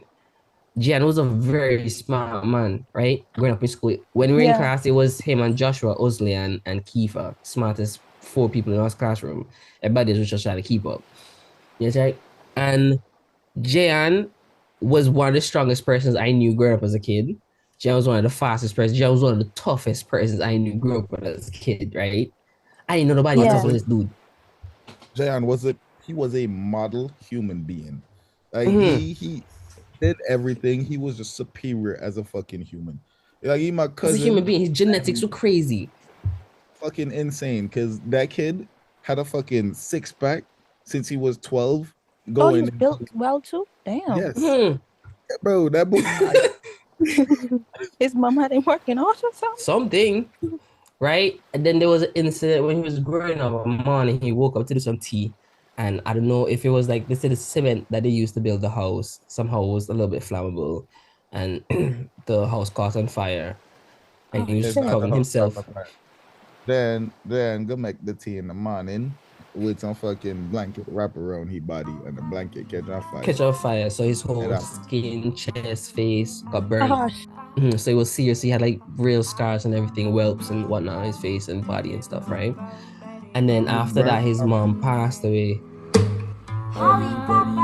Jan was a very smart man, right? Growing up in school. When we were in Yeah. class, it was him and Joshua, Osley, and Kiefer, smartest four people in our classroom. Everybody was just trying to keep up. Yes, right? And Jan was one of the strongest persons I knew growing up as a kid. Jan was one of the fastest persons. Jan was one of the toughest persons I knew growing up as a kid, right? I didn't know nobody tough Yeah. as this dude. Jan was a he was a model human being. Like Mm-hmm. he did everything. He was just superior as a fucking human. Like he my As a human cousin, being, his genetics and were crazy. fucking insane. Cause that kid had a fucking six pack since he was 12. Oh, he Going was built well too. Damn. yes, Hmm. bro. That boy. His mom had him working out or something. Something, right? And then there was an incident when he was growing up one morning, he woke up to do some tea. And I don't know if it was like they said the cement that they used to build the house somehow was a little bit flammable and the house caught on fire. And Oh he was It's not shit. the covering house part himself. of that. Then go make the tea in the morning with some fucking blanket wrap around his body and the blanket catch on fire. Catch on fire. So his And whole that skin, chest, face got burnt. Oh, So it was serious. He had like real scars and everything, whelps and whatnot on his face and body and stuff, right? And then after right. that, his mom passed away. Everybody